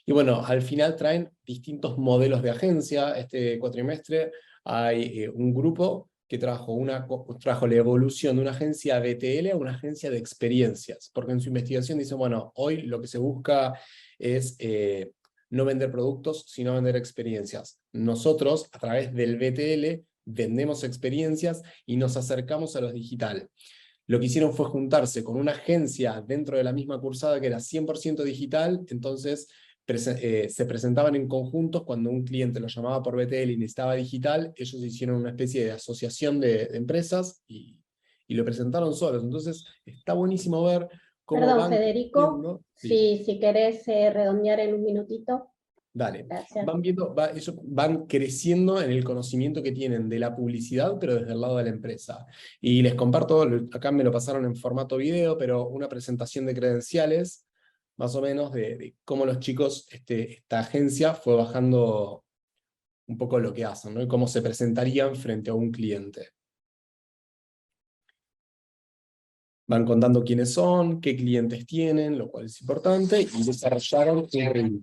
Y bueno, al final traen distintos modelos de agencia. Este cuatrimestre hay un grupo que trajo la evolución de una agencia BTL a una agencia de experiencias, porque en su investigación dice, bueno, hoy lo que se busca es no vender productos, sino vender experiencias. Nosotros, a través del BTL, vendemos experiencias y nos acercamos a lo digital. Lo que hicieron fue juntarse con una agencia dentro de la misma cursada que era 100% digital, entonces se presentaban en conjuntos. Cuando un cliente lo llamaba por BTL y necesitaba digital, ellos hicieron una especie de asociación de empresas y lo presentaron solos. Entonces está buenísimo ver cómo Perdón, van Federico, creciendo. Sí. si querés redondear en un minutito. Dale, Gracias. van viendo, ellos van creciendo en el conocimiento que tienen de la publicidad, pero desde el lado de la empresa. Y les comparto, acá me lo pasaron en formato video, pero una presentación de credenciales, más o menos, de cómo los chicos, esta agencia fue bajando un poco lo que hacen, ¿no? Y cómo se presentarían frente a un cliente. Van contando quiénes son, qué clientes tienen, lo cual es importante, y desarrollaron un review.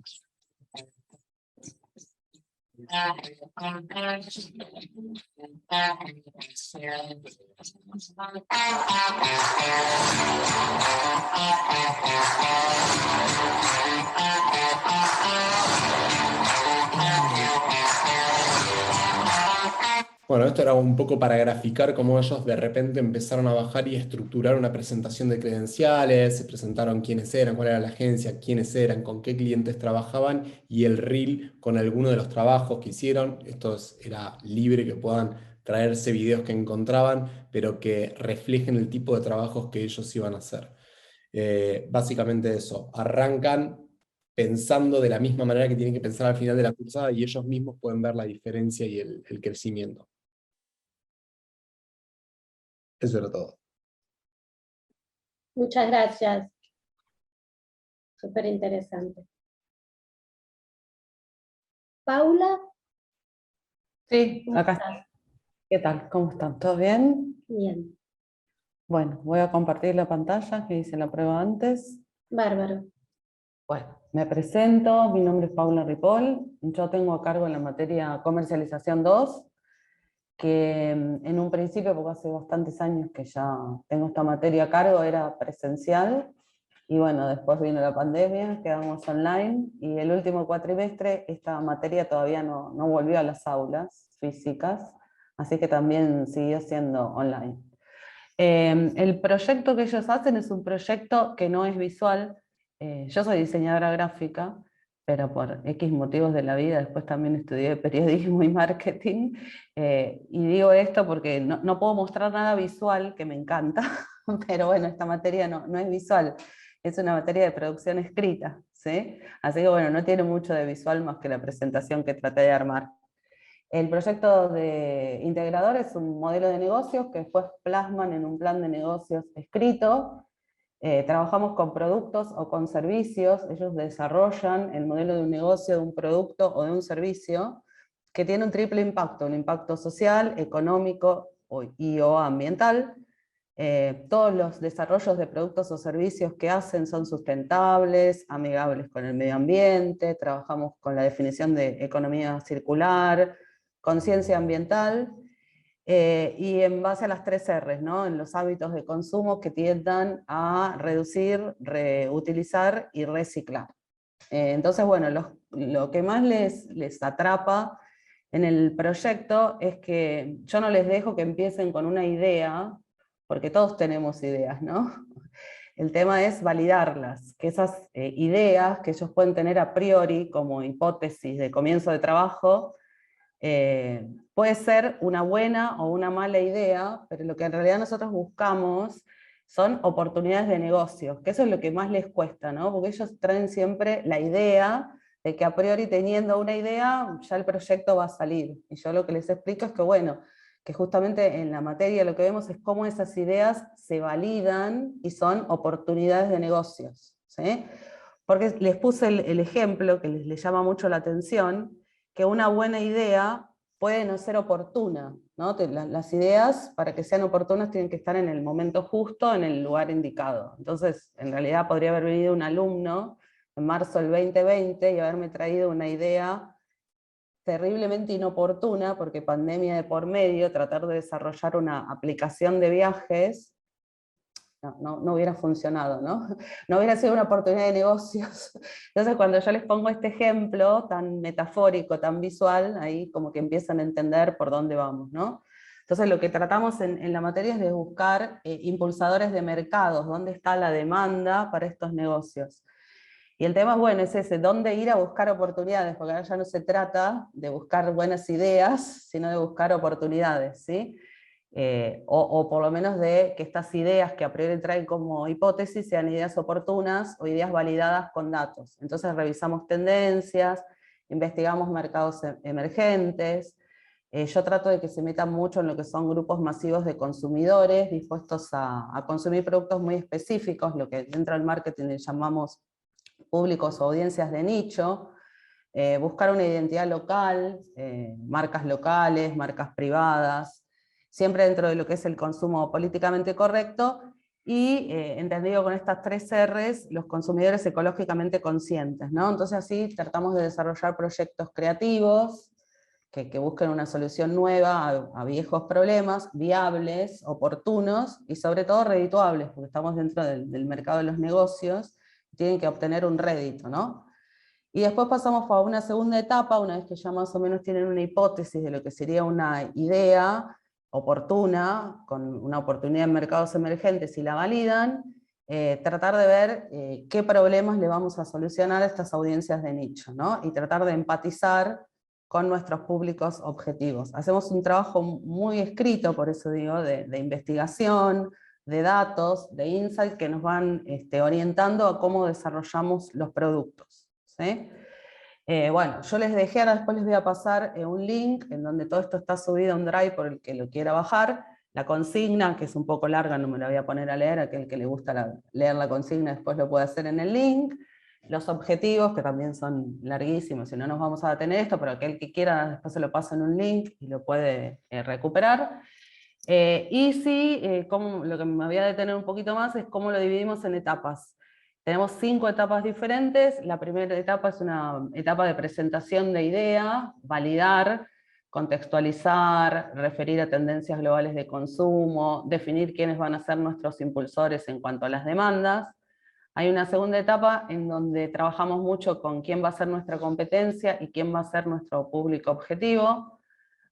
Bueno, esto era un poco para graficar cómo ellos de repente empezaron a bajar y estructurar una presentación de credenciales, se presentaron quiénes eran, cuál era la agencia, quiénes eran, con qué clientes trabajaban, y el reel con alguno de los trabajos que hicieron. Esto era libre, que puedan traerse videos que encontraban, pero que reflejen el tipo de trabajos que ellos iban a hacer. Básicamente eso, arrancan pensando de la misma manera que tienen que pensar al final de la cursada, y ellos mismos pueden ver la diferencia y el crecimiento. Eso era todo. Muchas gracias. Súper interesante. Paula. Sí, ¿Cómo acá estás? estoy. ¿Qué tal? ¿Cómo están? ¿Todo bien? Bien. Bueno, voy a compartir la pantalla que hice la prueba antes. Bárbaro. Bueno, me presento, mi nombre es Paula Ripoll, yo tengo a cargo la materia Comercialización 2, que en un principio, porque hace bastantes años que ya tengo esta materia a cargo, era presencial, y bueno, después vino la pandemia, quedamos online, y el último cuatrimestre esta materia todavía no volvió a las aulas físicas, así que también siguió siendo online. El proyecto que ellos hacen es un proyecto que no es visual. Yo soy diseñadora gráfica, pero por X motivos de la vida después también estudié periodismo y marketing, y digo esto porque no puedo mostrar nada visual, que me encanta, pero bueno, esta materia no es visual, es una materia de producción escrita, ¿sí? Así que bueno, no tiene mucho de visual más que la presentación que traté de armar. El proyecto de integrador es un modelo de negocios que después plasman en un plan de negocios escrito. Trabajamos con productos o con servicios, ellos desarrollan el modelo de un negocio, de un producto o de un servicio que tiene un triple impacto, un impacto social, económico o ambiental. Todos los desarrollos de productos o servicios que hacen son sustentables, amigables con el medio ambiente, trabajamos con la definición de economía circular, conciencia ambiental, y en base a las 3 R's, ¿no? En los hábitos de consumo que tiendan a reducir, reutilizar y reciclar. Entonces, bueno, lo que más les atrapa en el proyecto es que yo no les dejo que empiecen con una idea, porque todos tenemos ideas, ¿no? El tema es validarlas, que esas ideas que ellos pueden tener a priori como hipótesis de comienzo de trabajo, puede ser una buena o una mala idea, pero lo que en realidad nosotros buscamos son oportunidades de negocios, que eso es lo que más les cuesta, ¿no? Porque ellos traen siempre la idea de que a priori teniendo una idea ya el proyecto va a salir. Y yo lo que les explico es que bueno, que justamente en la materia lo que vemos es cómo esas ideas se validan y son oportunidades de negocios, ¿sí? Porque les puse el ejemplo que les llama mucho la atención, que una buena idea puede no ser oportuna, ¿no? Las ideas, para que sean oportunas, tienen que estar en el momento justo, en el lugar indicado. Entonces, en realidad podría haber venido un alumno en marzo del 2020 y haberme traído una idea terriblemente inoportuna, porque pandemia de por medio, tratar de desarrollar una aplicación de viajes, no hubiera funcionado, ¿no? No hubiera sido una oportunidad de negocios. Entonces cuando yo les pongo este ejemplo tan metafórico, tan visual, ahí como que empiezan a entender por dónde vamos, ¿no? Entonces lo que tratamos en la materia es de buscar impulsadores de mercados, dónde está la demanda para estos negocios. Y el tema, bueno, es ese, dónde ir a buscar oportunidades, porque ahora ya no se trata de buscar buenas ideas, sino de buscar oportunidades, ¿sí? O por lo menos de que estas ideas que a priori traen como hipótesis sean ideas oportunas o ideas validadas con datos. Entonces revisamos tendencias, investigamos mercados emergentes. Yo trato de que se metan mucho en lo que son grupos masivos de consumidores dispuestos a consumir productos muy específicos, lo que dentro del marketing le llamamos públicos o audiencias de nicho. Buscar una identidad local, marcas locales, marcas privadas, siempre dentro de lo que es el consumo políticamente correcto, y entendido con estas 3 R's, los consumidores ecológicamente conscientes, ¿no? Entonces así tratamos de desarrollar proyectos creativos, que busquen una solución nueva a viejos problemas, viables, oportunos, y sobre todo redituables, porque estamos dentro del mercado de los negocios, tienen que obtener un rédito, ¿no? Y después pasamos a una segunda etapa, una vez que ya más o menos tienen una hipótesis de lo que sería una idea oportuna, con una oportunidad en mercados emergentes y la validan, tratar de ver qué problemas le vamos a solucionar a estas audiencias de nicho, ¿no? Y tratar de empatizar con nuestros públicos objetivos. Hacemos un trabajo muy escrito, por eso digo, de investigación, de datos, de insight que nos van orientando a cómo desarrollamos los productos, ¿sí? Bueno, yo les dejé, ahora después les voy a pasar un link en donde todo esto está subido a un Drive por el que lo quiera bajar. La consigna, que es un poco larga, no me la voy a poner a leer, aquel que le gusta leer la consigna después lo puede hacer en el link. Los objetivos, que también son larguísimos, si no nos vamos a detener esto, pero aquel que quiera después se lo pasa en un link y lo puede recuperar. Y sí, lo que me voy a detener un poquito más es cómo lo dividimos en etapas. Tenemos 5 etapas diferentes. La primera etapa es una etapa de presentación de idea, validar, contextualizar, referir a tendencias globales de consumo, definir quiénes van a ser nuestros impulsores en cuanto a las demandas. Hay una segunda etapa en donde trabajamos mucho con quién va a ser nuestra competencia y quién va a ser nuestro público objetivo.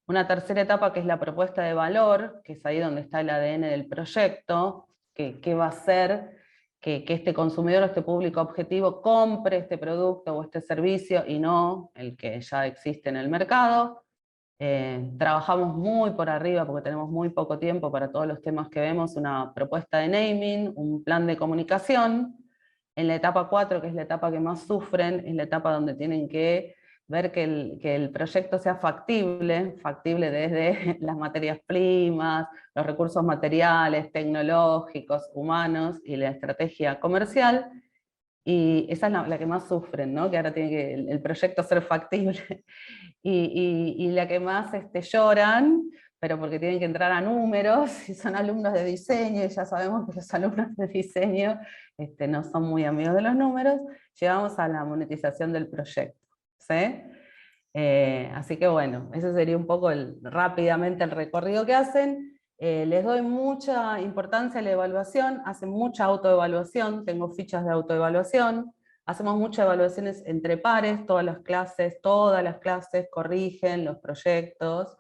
Una tercera etapa que es la propuesta de valor, que es ahí donde está el ADN del proyecto, que va a ser que este consumidor, este público objetivo, compre este producto o este servicio y no el que ya existe en el mercado. Trabajamos muy por arriba porque tenemos muy poco tiempo para todos los temas que vemos, una propuesta de naming, un plan de comunicación. En la etapa 4, que es la etapa que más sufren, es la etapa donde tienen que ver que el proyecto sea factible desde las materias primas, los recursos materiales, tecnológicos, humanos y la estrategia comercial. Y esa es la que más sufren, ¿no? Que ahora tiene que el proyecto ser factible. Y la que más lloran, pero porque tienen que entrar a números, y son alumnos de diseño, y ya sabemos que los alumnos de diseño no son muy amigos de los números, llegamos a la monetización del proyecto, ¿sí? Así que bueno, ese sería un poco rápidamente el recorrido que hacen. Les doy mucha importancia a la evaluación, hacen mucha autoevaluación, tengo fichas de autoevaluación, hacemos muchas evaluaciones entre pares, todas las clases corrigen los proyectos,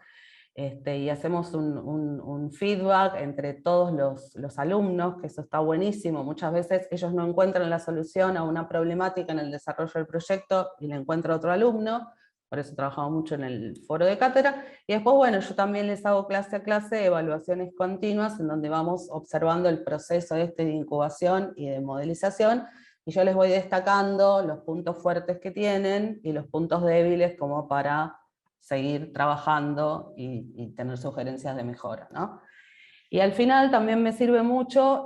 y hacemos un feedback entre todos los alumnos, que eso está buenísimo. Muchas veces ellos no encuentran la solución a una problemática en el desarrollo del proyecto y la encuentra otro alumno, por eso trabajamos mucho en el foro de cátedra, y después, bueno, yo también les hago clase a clase evaluaciones continuas, en donde vamos observando el proceso de incubación y de modelización, y yo les voy destacando los puntos fuertes que tienen, y los puntos débiles como para seguir trabajando y tener sugerencias de mejora, ¿no? Y al final también me sirve mucho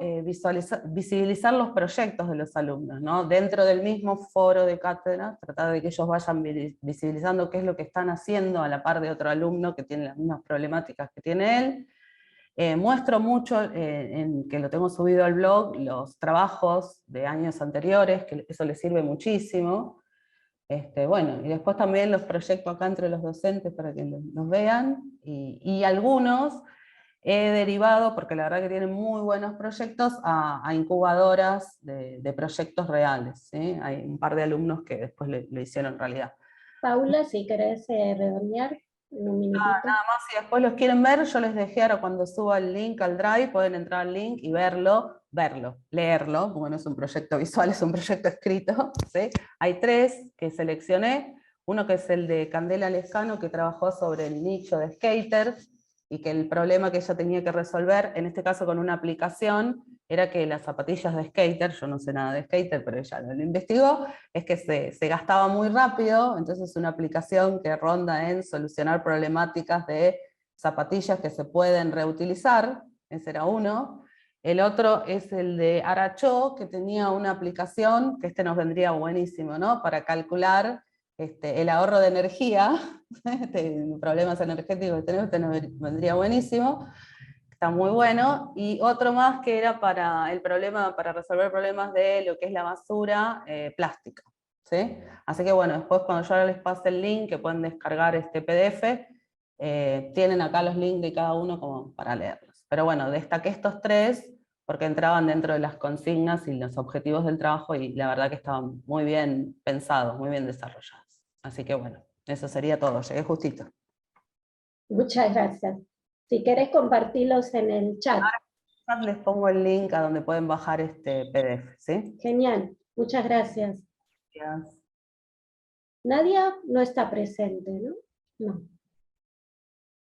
visibilizar los proyectos de los alumnos, ¿no? Dentro del mismo foro de cátedra, tratar de que ellos vayan visibilizando qué es lo que están haciendo a la par de otro alumno que tiene las mismas problemáticas que tiene él. Muestro mucho, que lo tengo subido al blog, los trabajos de años anteriores, que eso les sirve muchísimo. Bueno, y después también los proyectos acá entre los docentes para que los vean, y algunos he derivado, porque la verdad que tienen muy buenos proyectos, a incubadoras de proyectos reales, ¿sí? Hay un par de alumnos que después lo hicieron realidad. Paula, si querés redondear en un minutito. Nada más, si después los quieren ver, yo les dejé ahora cuando suba el link al Drive, pueden entrar al link y verlo, leerlo, porque no es un proyecto visual, es un proyecto escrito, ¿sí? Hay 3 que seleccioné, uno que es el de Candela Lescano, que trabajó sobre el nicho de skaters, y que el problema que ella tenía que resolver, en este caso con una aplicación, era que las zapatillas de skater, yo no sé nada de skater, pero ella lo investigó, es que se gastaba muy rápido, entonces es una aplicación que ronda en solucionar problemáticas de zapatillas que se pueden reutilizar, ese era uno. El otro es el de Aracho, que tenía una aplicación, que nos vendría buenísimo, ¿no? Para calcular el ahorro de energía, problemas energéticos que tenemos, nos vendría buenísimo. Está muy bueno. Y otro más que era para resolver problemas de lo que es la basura plástica, ¿sí? Así que bueno, después cuando yo ahora les pase el link, que pueden descargar este PDF, tienen acá los links de cada uno como para leerlos. Pero bueno, destaqué estos 3 porque entraban dentro de las consignas y los objetivos del trabajo, y la verdad que estaban muy bien pensados, muy bien desarrollados. Así que bueno, eso sería todo, llegué justito. Muchas gracias. Si querés compartirlos en el chat. Ahora les pongo el link a donde pueden bajar este PDF, ¿sí? Genial, muchas gracias. Gracias. Nadia no está presente, ¿no? No.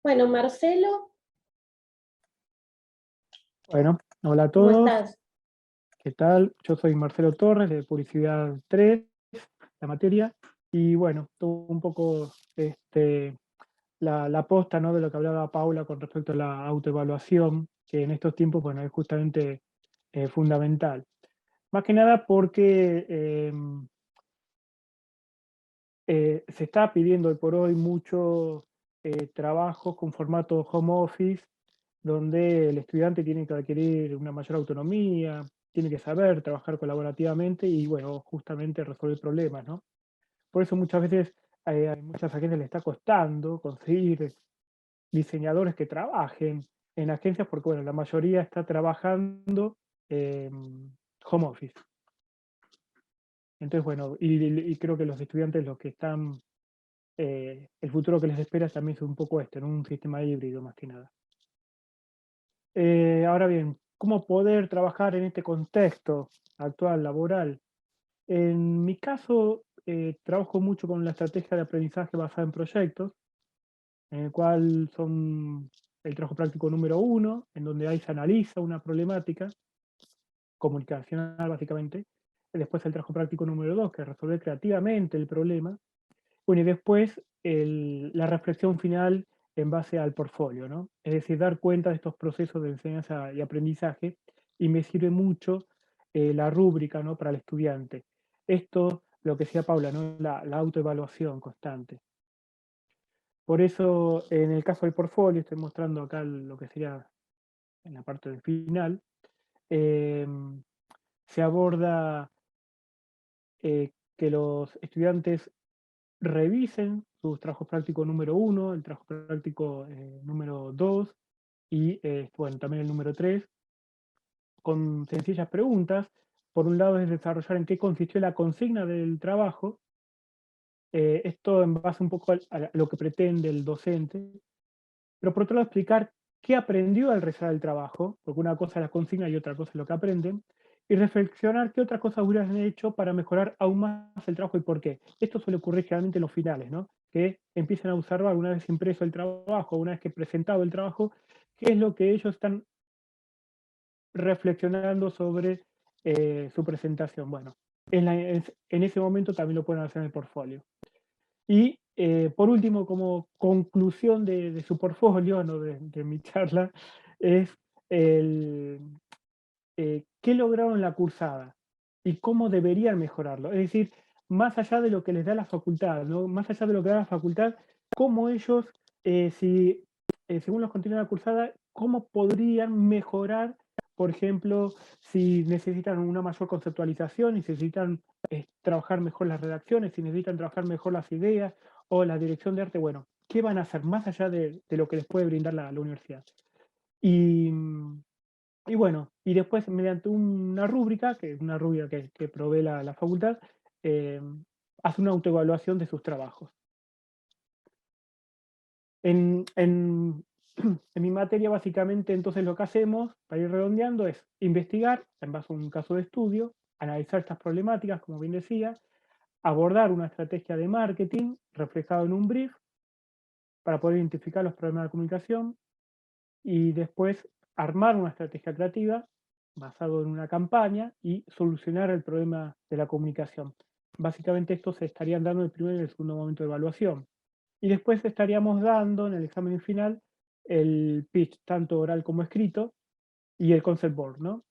Bueno, Marcelo, Bueno, hola a ¿cómo todos. estás? ¿Qué tal? Yo soy Marcelo Torres, de Publicidad 3, la materia, y bueno, todo un poco la posta, ¿no?, de lo que hablaba Paula con respecto a la autoevaluación, que en estos tiempos, bueno, es justamente fundamental. Más que nada porque se está pidiendo hoy por hoy muchos trabajos con formato home office, donde el estudiante tiene que adquirir una mayor autonomía, tiene que saber trabajar colaborativamente y, bueno, justamente resolver problemas, ¿no? Por eso muchas veces a muchas agencias le está costando conseguir diseñadores que trabajen en agencias, porque, bueno, la mayoría está trabajando home office. Entonces, bueno, y creo que los estudiantes, los que están, el futuro que les espera también es un poco en un sistema híbrido más que nada. Ahora bien, ¿cómo poder trabajar en este contexto actual laboral? En mi caso, trabajo mucho con la estrategia de aprendizaje basada en proyectos, en el cual son el trabajo práctico número 1, en donde ahí se analiza una problemática comunicacional básicamente. Después el trabajo práctico número 2, que es resolver creativamente el problema. Bueno, y después la reflexión final en base al portfolio, ¿no? Es decir, dar cuenta de estos procesos de enseñanza y aprendizaje, y me sirve mucho la rúbrica, ¿no? Para el estudiante. Esto, lo que decía Paula, ¿no? La autoevaluación constante. Por eso, en el caso del portfolio, estoy mostrando acá lo que sería en la parte del final, se aborda que los estudiantes revisen sus trabajos prácticos número 1, el trabajo práctico número 2 y bueno, también el número 3, con sencillas preguntas. Por un lado es desarrollar en qué consistió la consigna del trabajo, esto en base un poco a lo que pretende el docente, pero por otro lado explicar qué aprendió al realizar el trabajo, porque una cosa es la consigna y otra cosa es lo que aprenden, y reflexionar qué otras cosas hubieran hecho para mejorar aún más el trabajo y por qué. Esto suele ocurrir generalmente en los finales, ¿no? Que empiezan a observar una vez impreso el trabajo, una vez que presentado el trabajo, qué es lo que ellos están reflexionando sobre su presentación. Bueno, en ese momento también lo pueden hacer en el portfolio. Y por último, como conclusión de su portfolio, no de mi charla, es qué lograron en la cursada y cómo deberían mejorarlo. Es decir, más allá de lo que les da la facultad, ¿no? Más allá de lo que da la facultad, cómo ellos, según los contenidos de la cursada, cómo podrían mejorar, por ejemplo, si necesitan una mayor conceptualización, y si necesitan trabajar mejor las redacciones, si necesitan trabajar mejor las ideas o la dirección de arte, bueno, ¿qué van a hacer más allá de lo que les puede brindar la universidad? Y, y bueno, y después mediante una rúbrica, que es una rúbrica que provee la facultad, eh, hace una autoevaluación de sus trabajos. En mi materia, básicamente, entonces lo que hacemos, para ir redondeando, es investigar en base a un caso de estudio, analizar estas problemáticas, como bien decía, abordar una estrategia de marketing reflejado en un brief para poder identificar los problemas de comunicación y después armar una estrategia creativa basado en una campaña y solucionar el problema de la comunicación. Básicamente esto se estarían dando en el primer y el segundo momento de evaluación. Y después estaríamos dando en el examen final el pitch, tanto oral como escrito, y el concept board, ¿no?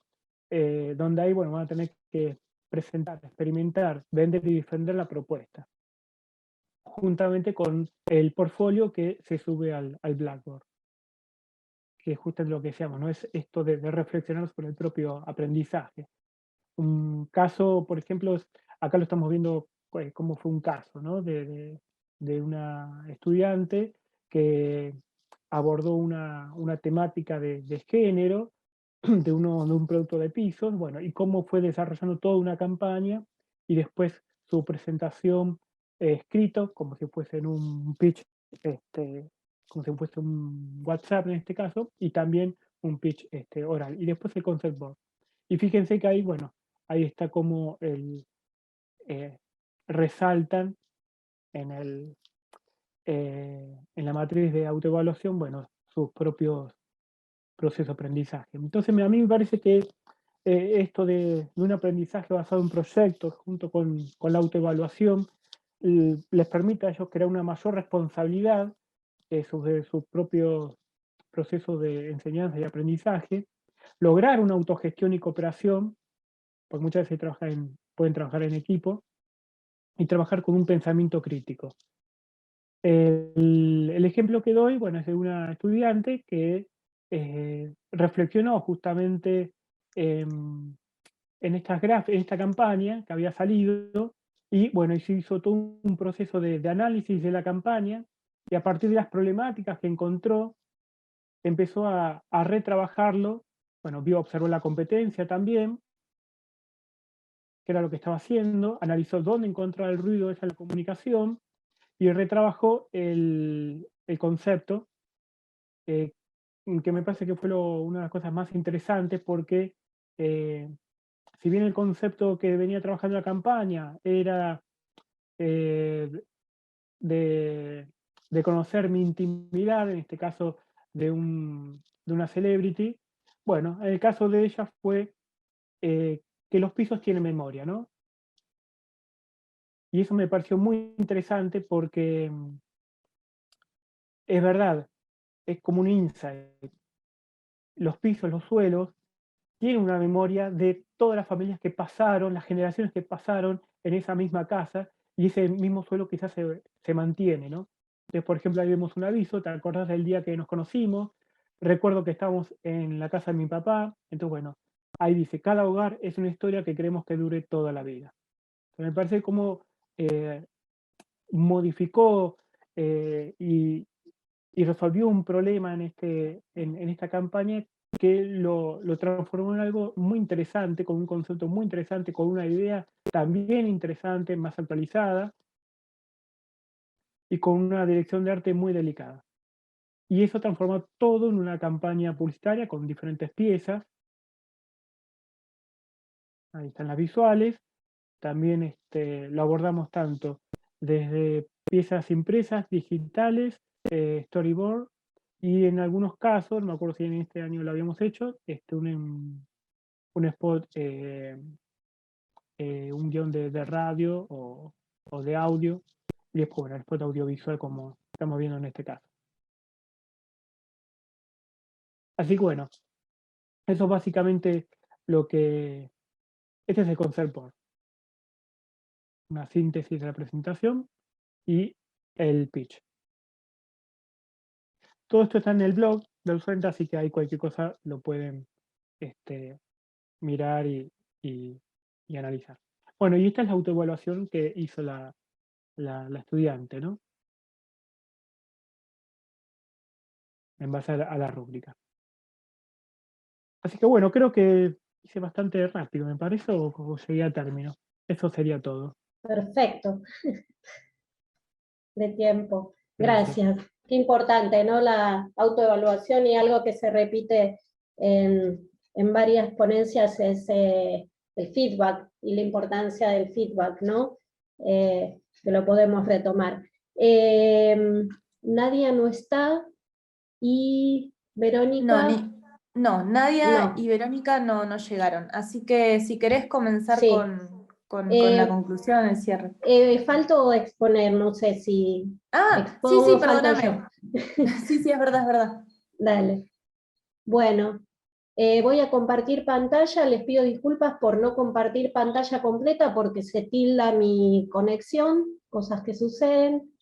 Donde ahí, bueno, van a tener que presentar, experimentar, vender y defender la propuesta, juntamente con el portfolio que se sube al Blackboard, que es justo lo que decíamos, ¿no? Es esto de reflexionar sobre el propio aprendizaje. Un caso, por ejemplo, acá lo estamos viendo cómo fue un caso, ¿no? De una estudiante que abordó una temática de género, de un producto de pisos, bueno, y cómo fue desarrollando toda una campaña y después su presentación escrito, como si fuese en un pitch, como si fuese un WhatsApp en este caso, y también un pitch oral, y después el concept board. Y fíjense que ahí, bueno, ahí está como eh, resaltan en en la matriz de autoevaluación, bueno, sus propios procesos de aprendizaje. Entonces, a mí me parece que esto de un aprendizaje basado en proyectos, junto con la autoevaluación, les permite a ellos crear una mayor responsabilidad sobre sus propios procesos de enseñanza y aprendizaje, lograr una autogestión y cooperación, porque muchas veces pueden trabajar en equipo, y trabajar con un pensamiento crítico. El ejemplo que doy, bueno, es de una estudiante que reflexionó justamente en esta campaña que había salido, y bueno, y se hizo todo un proceso de análisis de la campaña, y a partir de las problemáticas que encontró, empezó a retrabajarlo. Bueno, observó la competencia también, que era lo que estaba haciendo, analizó dónde encontrar el ruido esa en la comunicación, y retrabajó el concepto, eh, que me parece que fue una de las cosas más interesantes, porque si bien el concepto que venía trabajando la campaña era eh, de, de conocer mi intimidad, en este caso de una celebrity, bueno, en el caso de ella fue que los pisos tienen memoria, ¿no? Y eso me pareció muy interesante porque es verdad, es como un insight. Los pisos, los suelos, tienen una memoria de todas las familias que pasaron, las generaciones que pasaron en esa misma casa, y ese mismo suelo quizás se mantiene, ¿no? Entonces, por ejemplo, ahí vemos un aviso, ¿te acordás del día que nos conocimos? Recuerdo que estábamos en la casa de mi papá, entonces bueno, ahí dice, cada hogar es una historia que queremos que dure toda la vida. Entonces, me parece como modificó y resolvió un problema en esta campaña que lo transformó en algo muy interesante, con un concepto muy interesante, con una idea también interesante, más actualizada, y con una dirección de arte muy delicada. Y eso transformó todo en una campaña publicitaria con diferentes piezas. Ahí están las visuales. También lo abordamos tanto desde piezas impresas, digitales, storyboard, y en algunos casos, no me acuerdo si en este año lo habíamos hecho, un spot, un guión de radio o de audio, y después bueno, el spot audiovisual como estamos viendo en este caso. Así que bueno, eso es básicamente este es el concept board, una síntesis de la presentación y el pitch. Todo esto está en el blog del Suenta, así que ahí cualquier cosa lo pueden mirar y analizar. Bueno, y esta es la autoevaluación que hizo la estudiante, ¿no? En base a la rúbrica. Así que bueno, creo que hice bastante rápido, me parece, o llegué a término. Eso sería todo. Perfecto. De tiempo. Gracias. Gracias. Qué importante, ¿no? La autoevaluación, y algo que se repite en varias ponencias es el feedback y la importancia del feedback, ¿no? Que lo podemos retomar. Nadia no está, y Verónica... No, Nadia No. y Verónica no llegaron. Así que si querés comenzar Sí. con la conclusión, el cierre. Falto exponer, no sé si... Sí, expongo, falto perdóname. Sí, es verdad. Dale. Bueno, voy a compartir pantalla. Les pido disculpas por no compartir pantalla completa porque se tilda mi conexión, cosas que suceden.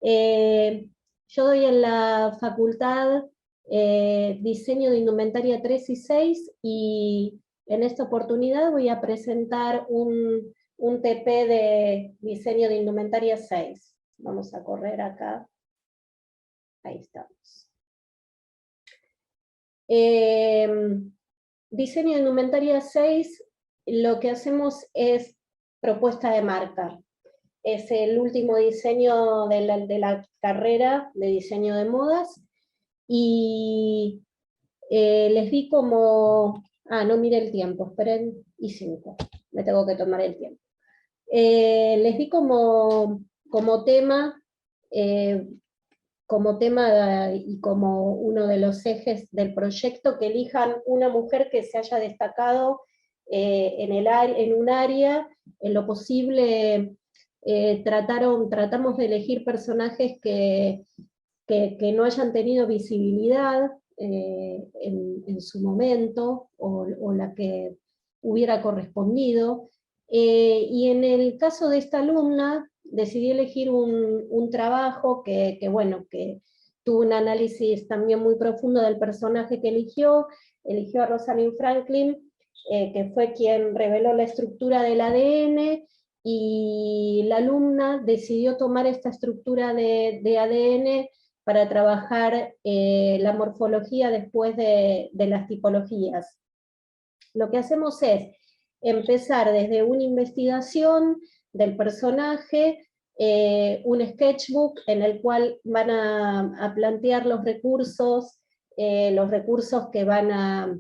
Yo doy en la facultad Diseño de Indumentaria 3 y 6, y en esta oportunidad voy a presentar un TP de Diseño de Indumentaria 6. Vamos a correr acá. Ahí estamos. Diseño de Indumentaria 6, lo que hacemos es propuesta de marca. Es el último diseño de la carrera de diseño de modas, y les di como... no mire el tiempo, esperen, y 5, me tengo que tomar el tiempo. Les di como tema y como uno de los ejes del proyecto, que elijan una mujer que se haya destacado en un área. En lo posible tratamos de elegir personajes que no hayan tenido visibilidad en su momento, o la que hubiera correspondido. Y en el caso de esta alumna, decidí elegir un trabajo que tuvo un análisis también muy profundo del personaje que eligió a Rosalind Franklin, que fue quien reveló la estructura del ADN, y la alumna decidió tomar esta estructura de ADN para trabajar la morfología después de las tipologías. Lo que hacemos es empezar desde una investigación del personaje, un sketchbook en el cual van a plantear los recursos que van a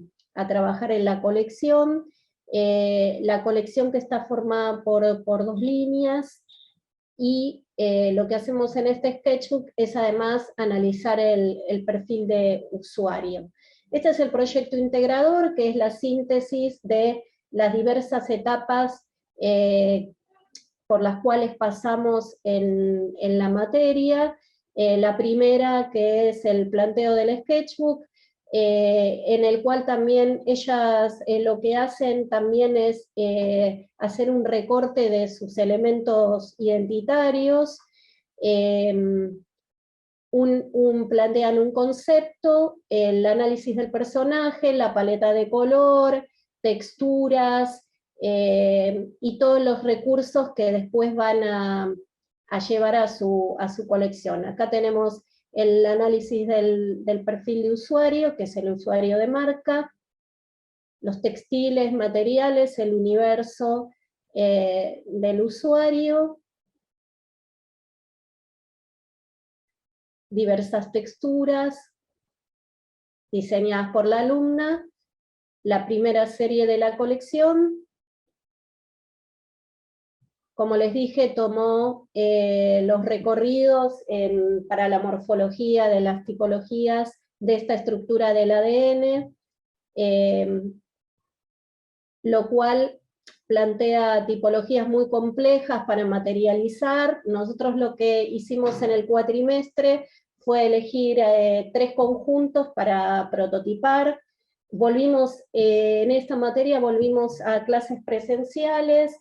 trabajar en la colección que está formada por 2 líneas, y lo que hacemos en este sketchbook es además analizar el perfil de usuario. Este es el proyecto integrador, que es la síntesis de las diversas etapas por las cuales pasamos en la materia. La primera, que es el planteo del sketchbook, en el cual también ellas lo que hacen también es hacer un recorte de sus elementos identitarios, plantean un concepto, el análisis del personaje, la paleta de color, texturas, y todos los recursos que después van a llevar a su colección. Acá tenemos el análisis del perfil de usuario, que es el usuario de marca, los textiles, materiales, el universo del usuario, diversas texturas diseñadas por la alumna, la primera serie de la colección. Como les dije, tomó los recorridos para la morfología de las tipologías de esta estructura del ADN, lo cual plantea tipologías muy complejas para materializar. Nosotros lo que hicimos en el cuatrimestre fue elegir 3 conjuntos para prototipar. Volvimos, en esta materia volvimos a clases presenciales,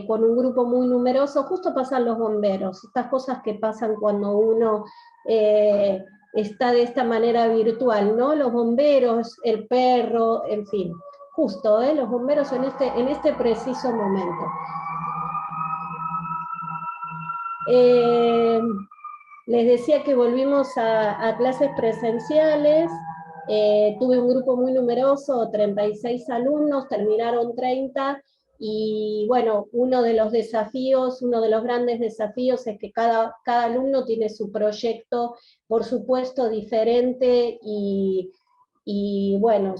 con un grupo muy numeroso. Justo pasan los bomberos, estas cosas que pasan cuando uno está de esta manera virtual, ¿no? Los bomberos, el perro, en fin, justo, los bomberos en este preciso momento. Les decía que volvimos a clases presenciales. Tuve un grupo muy numeroso, 36 alumnos, terminaron 30, y bueno, uno de los grandes desafíos es que cada alumno tiene su proyecto, por supuesto, diferente, y bueno,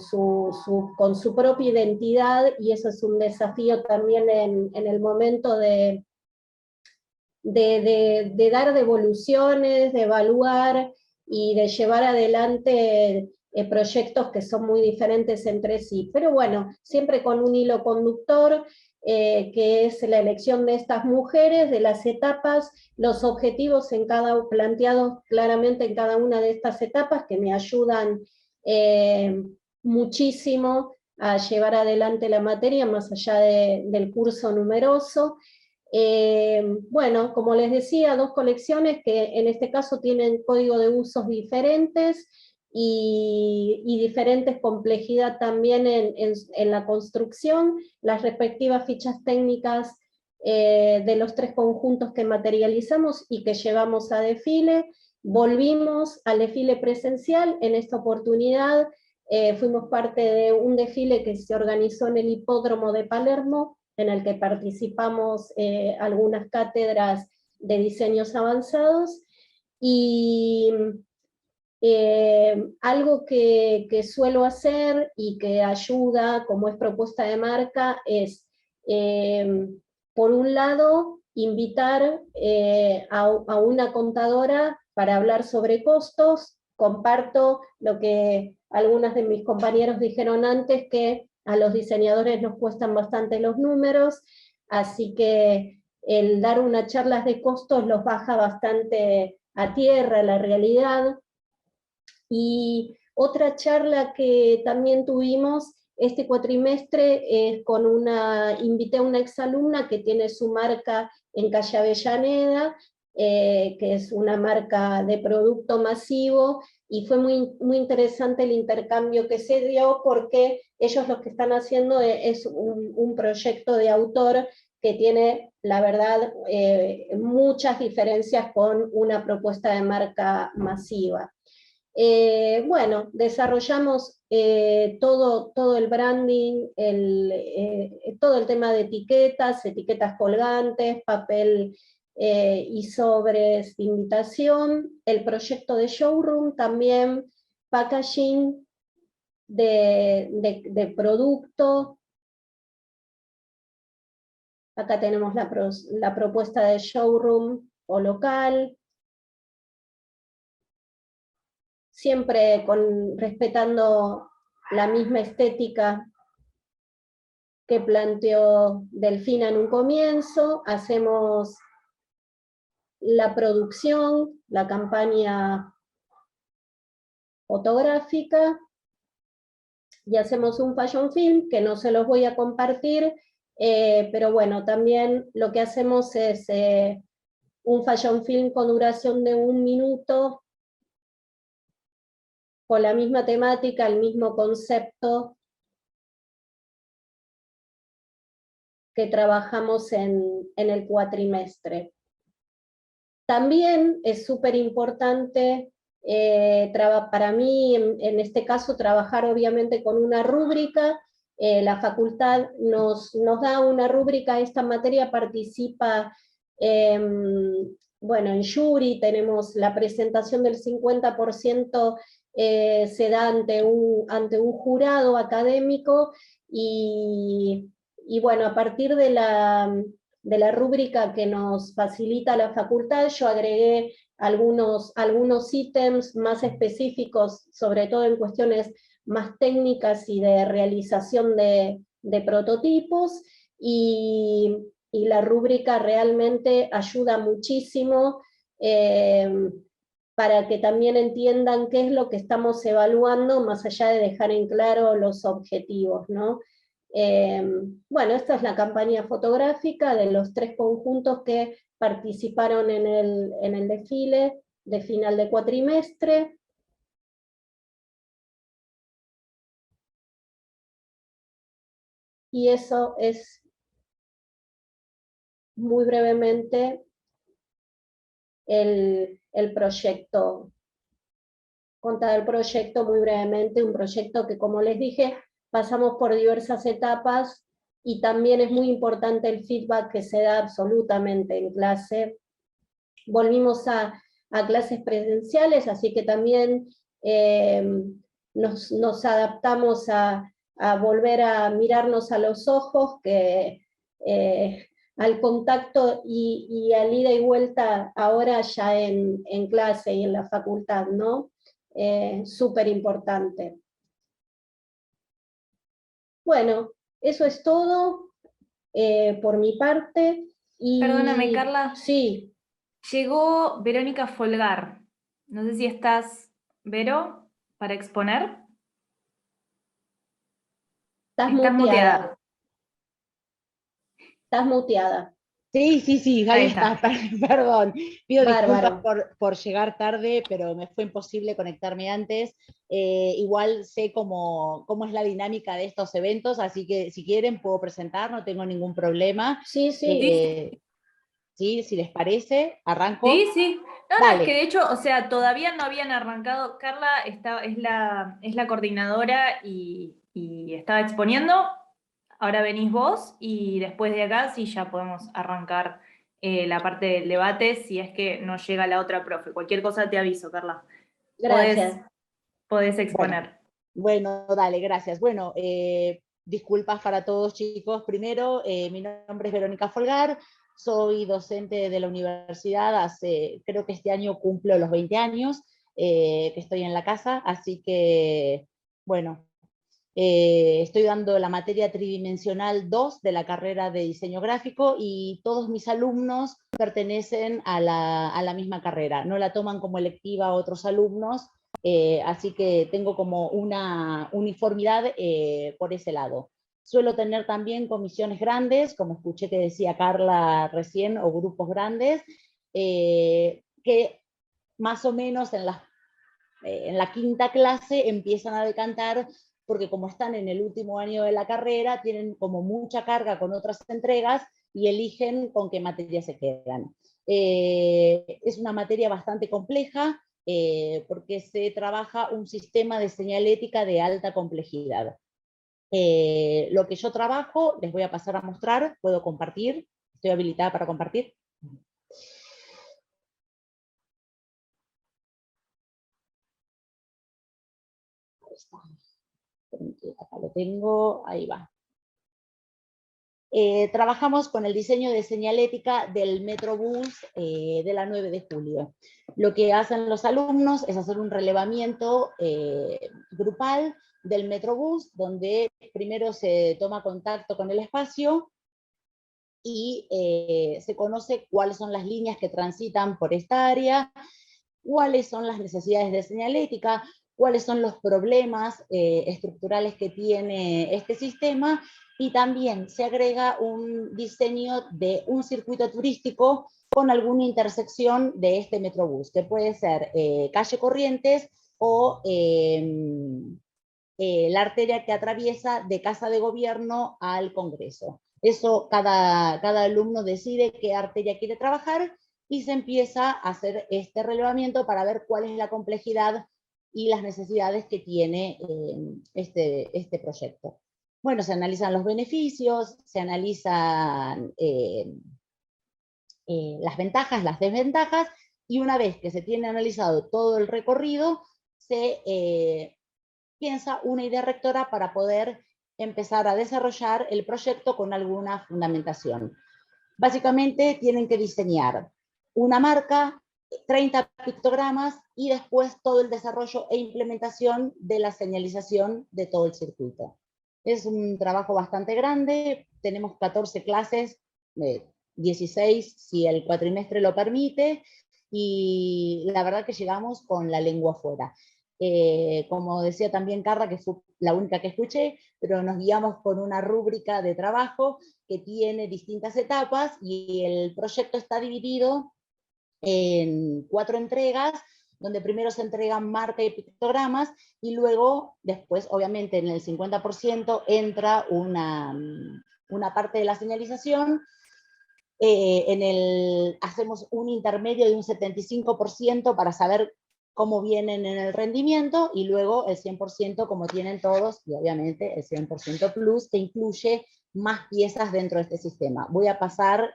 con su propia identidad, y eso es un desafío también en el momento de dar devoluciones, de evaluar y de llevar adelante proyectos que son muy diferentes entre sí. Pero bueno, siempre con un hilo conductor, que es la elección de estas mujeres, de las etapas, los objetivos planteados claramente en cada una de estas etapas, que me ayudan muchísimo a llevar adelante la materia, más allá del curso numeroso. Bueno, como les decía, 2 colecciones que en este caso tienen código de usos diferentes y diferentes complejidad también en la construcción, las respectivas fichas técnicas de los 3 conjuntos que materializamos y que llevamos a desfile. Volvimos al desfile presencial. En esta oportunidad fuimos parte de un desfile que se organizó en el Hipódromo de Palermo, en el que participamos algunas cátedras de diseños avanzados, y algo que suelo hacer y que ayuda, como es propuesta de marca, es, por un lado, invitar a una contadora para hablar sobre costos. Comparto lo que algunas de mis compañeros dijeron antes, que a los diseñadores nos cuestan bastante los números, así que el dar unas charlas de costos los baja bastante a tierra, a la realidad. Y otra charla que también tuvimos este cuatrimestre es invité a una exalumna que tiene su marca en Calle Avellaneda, que es una marca de producto masivo, y fue muy interesante el intercambio que se dio, porque ellos lo que están haciendo es un proyecto de autor que tiene, la verdad, muchas diferencias con una propuesta de marca masiva. Bueno, desarrollamos todo el branding, todo el tema de etiquetas colgantes, papel y sobres de invitación, el proyecto de showroom también, packaging de producto. Acá tenemos la propuesta de showroom o local, siempre respetando la misma estética que planteó Delfina en un comienzo, hacemos la producción, la campaña fotográfica, y hacemos un fashion film, que no se los voy a compartir, pero bueno, también lo que hacemos es un fashion film con duración de 1 minuto, con la misma temática, el mismo concepto que trabajamos en el cuatrimestre. También es súper importante para mí, en este caso, trabajar obviamente con una rúbrica. La facultad nos da una rúbrica, esta materia participa, bueno, en jury, tenemos la presentación del 50%, se da ante un jurado académico, y bueno, a partir de la rúbrica que nos facilita la facultad, yo agregué algunos ítems más específicos, sobre todo en cuestiones más técnicas y de realización de prototipos, y la rúbrica realmente ayuda muchísimo para que también entiendan qué es lo que estamos evaluando, más allá de dejar en claro los objetivos, ¿no? Bueno, esta es la campaña fotográfica de los 3 conjuntos que participaron en el desfile de final de cuatrimestre. Y eso es muy brevemente el proyecto. Contar el proyecto muy brevemente, un proyecto que, como les dije, pasamos por diversas etapas, y también es muy importante el feedback que se da absolutamente en clase. Volvimos a clases presenciales, así que también nos adaptamos a volver a mirarnos a los ojos, al contacto y al ida y vuelta ahora ya en clase y en la facultad, ¿no? Súper importante. Bueno, eso es todo por mi parte. Perdóname, Carla. Sí. Llegó Verónica Folgar. No sé si estás, Vero, para exponer. Estás muteada. Sí, ahí está, perdón. Pido Bárbaro. disculpas por llegar tarde, pero me fue imposible conectarme antes. Igual sé cómo es la dinámica de estos eventos, así que si quieren puedo presentar, no tengo ningún problema. Sí. Sí, si les parece, arranco. Sí. No, es que de hecho, o sea, todavía no habían arrancado. Carla es la coordinadora y estaba exponiendo. Ahora venís vos, y después de acá sí ya podemos arrancar la parte del debate, si es que no llega la otra profe. Cualquier cosa te aviso, Carla. Gracias. Podés exponer. Bueno, dale, gracias. Bueno, disculpas para todos, chicos. Primero, mi nombre es Verónica Folgar, soy docente de la universidad, creo que este año cumplo los 20 años que estoy en la casa, así que, bueno, estoy dando la materia tridimensional 2 de la carrera de diseño gráfico, y todos mis alumnos pertenecen a la misma carrera, no la toman como electiva otros alumnos, así que tengo como una uniformidad por ese lado. Suelo tener también comisiones grandes, como escuché que decía Carla recién, o grupos grandes, que más o menos en la quinta clase empiezan a decantar, porque como están en el último año de la carrera, tienen como mucha carga con otras entregas y eligen con qué materia se quedan. Es una materia bastante compleja porque se trabaja un sistema de señalética de alta complejidad. Lo que yo trabajo, les voy a pasar a mostrar, puedo compartir, estoy habilitada para compartir. Ahí está. Acá lo tengo, ahí va. Trabajamos con el diseño de señalética del Metrobús de la 9 de julio. Lo que hacen los alumnos es hacer un relevamiento grupal del Metrobús, donde primero se toma contacto con el espacio y se conoce cuáles son las líneas que transitan por esta área, cuáles son las necesidades de señalética, cuáles son los problemas estructurales que tiene este sistema, y también se agrega un diseño de un circuito turístico con alguna intersección de este Metrobús, que puede ser calle Corrientes o la arteria que atraviesa de Casa de Gobierno al Congreso. Eso cada alumno decide qué arteria quiere trabajar, y se empieza a hacer este relevamiento para ver cuál es la complejidad y las necesidades que tiene este proyecto. Bueno, se analizan los beneficios, se analizan las ventajas, las desventajas, y una vez que se tiene analizado todo el recorrido, se piensa una idea rectora para poder empezar a desarrollar el proyecto con alguna fundamentación. Básicamente tienen que diseñar una marca, 30 pictogramas, y después todo el desarrollo e implementación de la señalización de todo el circuito. Es un trabajo bastante grande, tenemos 14 clases, 16 si el cuatrimestre lo permite, y la verdad que llegamos con la lengua afuera. Como decía también Carla, que fue la única que escuché, pero nos guiamos por una rúbrica de trabajo que tiene distintas etapas, y el proyecto está dividido en 4 entregas, donde primero se entregan marca y pictogramas, y luego, después, obviamente, en el 50% entra una parte de la señalización. Hacemos un intermedio de un 75% para saber cómo vienen en el rendimiento, y luego el 100% como tienen todos, y obviamente el 100% plus, que incluye más piezas dentro de este sistema. Voy a pasar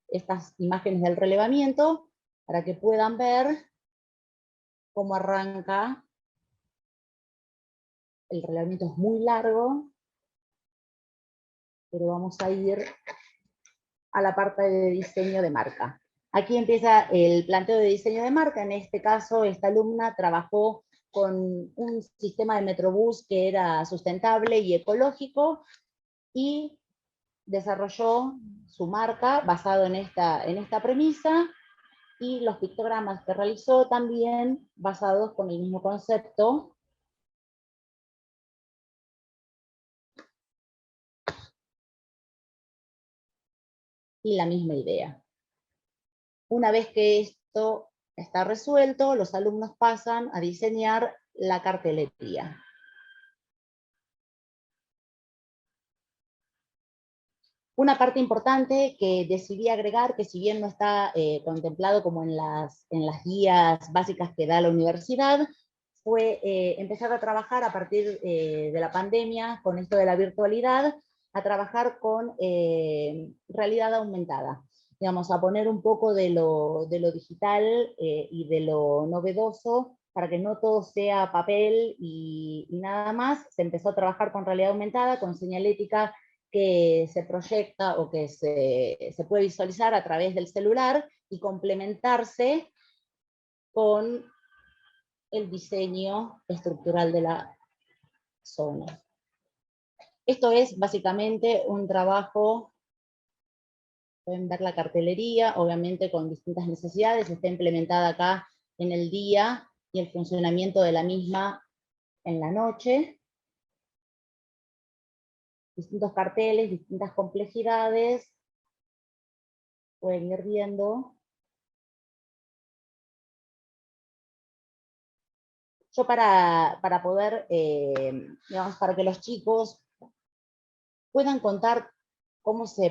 estas imágenes del relevamiento para que puedan ver cómo arranca. El relevamiento es muy largo, pero vamos a ir a la parte de diseño de marca. Aquí empieza el planteo de diseño de marca. En este caso, esta alumna trabajó con un sistema de Metrobús que era sustentable y ecológico, y desarrolló su marca basado en esta premisa, y los pictogramas que realizó también basados con el mismo concepto. Y la misma idea. Una vez que esto está resuelto, los alumnos pasan a diseñar la cartelería. Una parte importante que decidí agregar, que si bien no está contemplado como en las guías básicas que da la universidad, fue empezar a trabajar a partir de la pandemia, con esto de la virtualidad, a trabajar con realidad aumentada. Digamos, a poner un poco de lo digital y de lo novedoso, para que no todo sea papel y nada más. Se empezó a trabajar con realidad aumentada, con señalética que se proyecta o que se puede visualizar a través del celular, y complementarse con el diseño estructural de la zona. Esto es básicamente un trabajo, pueden ver la cartelería, obviamente con distintas necesidades, está implementada acá en el día, y el funcionamiento de la misma en la noche. Distintos carteles, distintas complejidades, pueden ir viendo. Yo para poder, digamos, para que los chicos puedan contar cómo se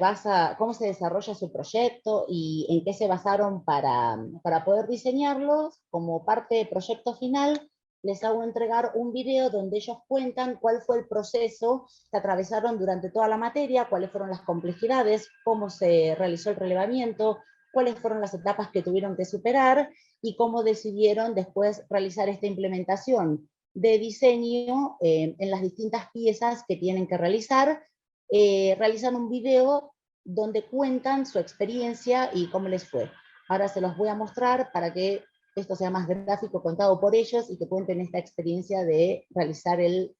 desarrolla su proyecto y en qué se basaron para poder diseñarlos, como parte del proyecto final, les hago entregar un video donde ellos cuentan cuál fue el proceso que atravesaron durante toda la materia, cuáles fueron las complejidades, cómo se realizó el relevamiento, cuáles fueron las etapas que tuvieron que superar, y cómo decidieron después realizar esta implementación de diseño en las distintas piezas que tienen que realizar. Realizan un video donde cuentan su experiencia y cómo les fue. Ahora se los voy a mostrar para que esto sea más gráfico, contado por ellos, y que cuenten esta experiencia de realizar el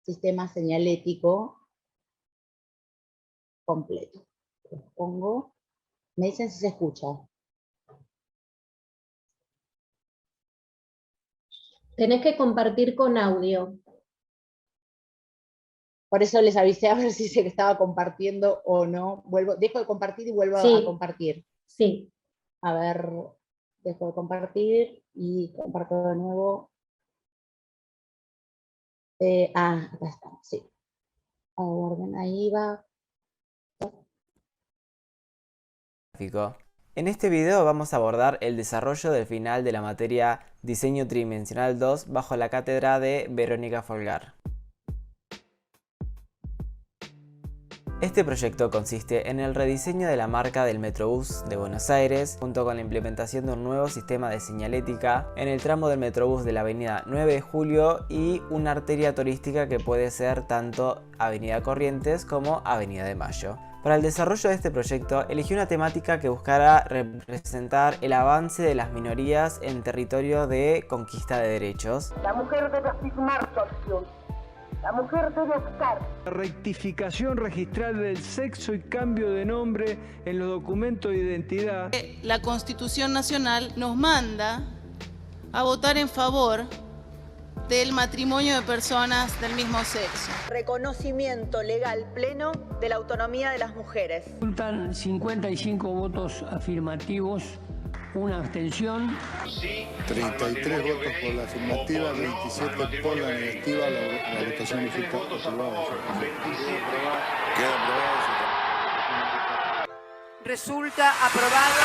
sistema señalético completo. Los pongo. Me dicen si se escucha. Tenés que compartir con audio. Por eso les avisé a ver si se estaba compartiendo o no. Dejo de compartir y vuelvo Sí. a compartir. Sí. A ver, dejo de compartir y comparto de nuevo. Acá está, sí. Orden, ahí va. En este video vamos a abordar el desarrollo del final de la materia Diseño Tridimensional 2 bajo la cátedra de Verónica Folgar. Este proyecto consiste en el rediseño de la marca del Metrobús de Buenos Aires, junto con la implementación de un nuevo sistema de señalética en el tramo del Metrobús de la avenida 9 de Julio y una arteria turística que puede ser tanto Avenida Corrientes como Avenida de Mayo. Para el desarrollo de este proyecto, elegí una temática que buscara representar el avance de las minorías en territorio de conquista de derechos. La mujer debe afirmar su acción. La mujer debe optar. La rectificación registral del sexo y cambio de nombre en los documentos de identidad. La Constitución Nacional nos manda a votar en favor del matrimonio de personas del mismo sexo. Reconocimiento legal pleno de la autonomía de las mujeres. Resultan 55 votos afirmativos, una abstención. 33 votos por la afirmativa, 27 por la negativa, la votación resulta aprobada. Queda aprobado. Resulta aprobado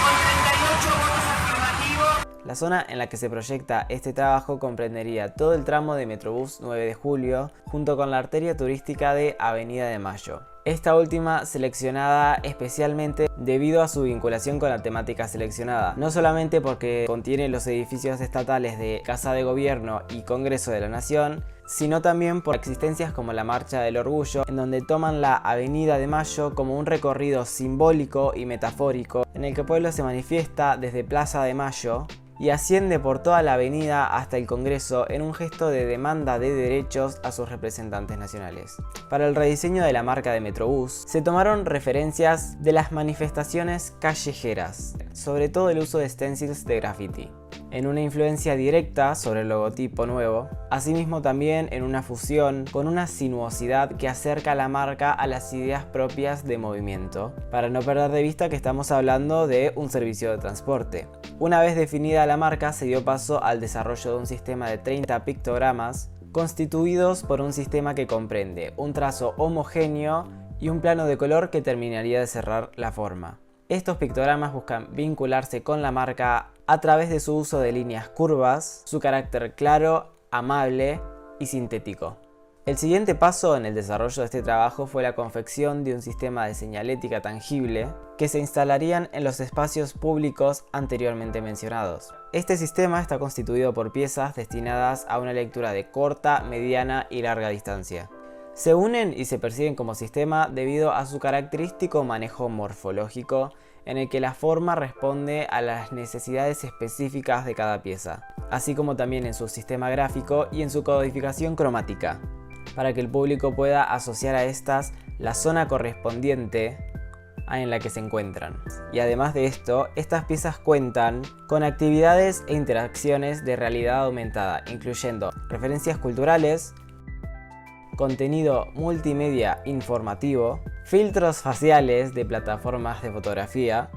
con 38 votos afirmativos. La zona en la que se proyecta este trabajo comprendería todo el tramo de Metrobús 9 de Julio, junto con la arteria turística de Avenida de Mayo. Esta última seleccionada especialmente debido a su vinculación con la temática seleccionada, no solamente porque contiene los edificios estatales de Casa de Gobierno y Congreso de la Nación, sino también por existencias como la Marcha del Orgullo, en donde toman la Avenida de Mayo como un recorrido simbólico y metafórico, en el que el pueblo se manifiesta desde Plaza de Mayo y asciende por toda la avenida hasta el Congreso en un gesto de demanda de derechos a sus representantes nacionales. Para el rediseño de la marca de Metrobús, se tomaron referencias de las manifestaciones callejeras, sobre todo el uso de stencils de graffiti, en una influencia directa sobre el logotipo nuevo, asimismo también en una fusión con una sinuosidad que acerca la marca a las ideas propias de movimiento, para no perder de vista que estamos hablando de un servicio de transporte. Una vez definida la marca, se dio paso al desarrollo de un sistema de 30 pictogramas constituidos por un sistema que comprende un trazo homogéneo y un plano de color que terminaría de cerrar la forma. Estos pictogramas buscan vincularse con la marca a través de su uso de líneas curvas, su carácter claro, amable y sintético. El siguiente paso en el desarrollo de este trabajo fue la confección de un sistema de señalética tangible que se instalarían en los espacios públicos anteriormente mencionados. Este sistema está constituido por piezas destinadas a una lectura de corta, mediana y larga distancia. Se unen y se perciben como sistema debido a su característico manejo morfológico, en el que la forma responde a las necesidades específicas de cada pieza, así como también en su sistema gráfico y en su codificación cromática, para que el público pueda asociar a estas la zona correspondiente en la que se encuentran. Y además de esto, estas piezas cuentan con actividades e interacciones de realidad aumentada, incluyendo referencias culturales, contenido multimedia informativo, filtros faciales de plataformas de fotografía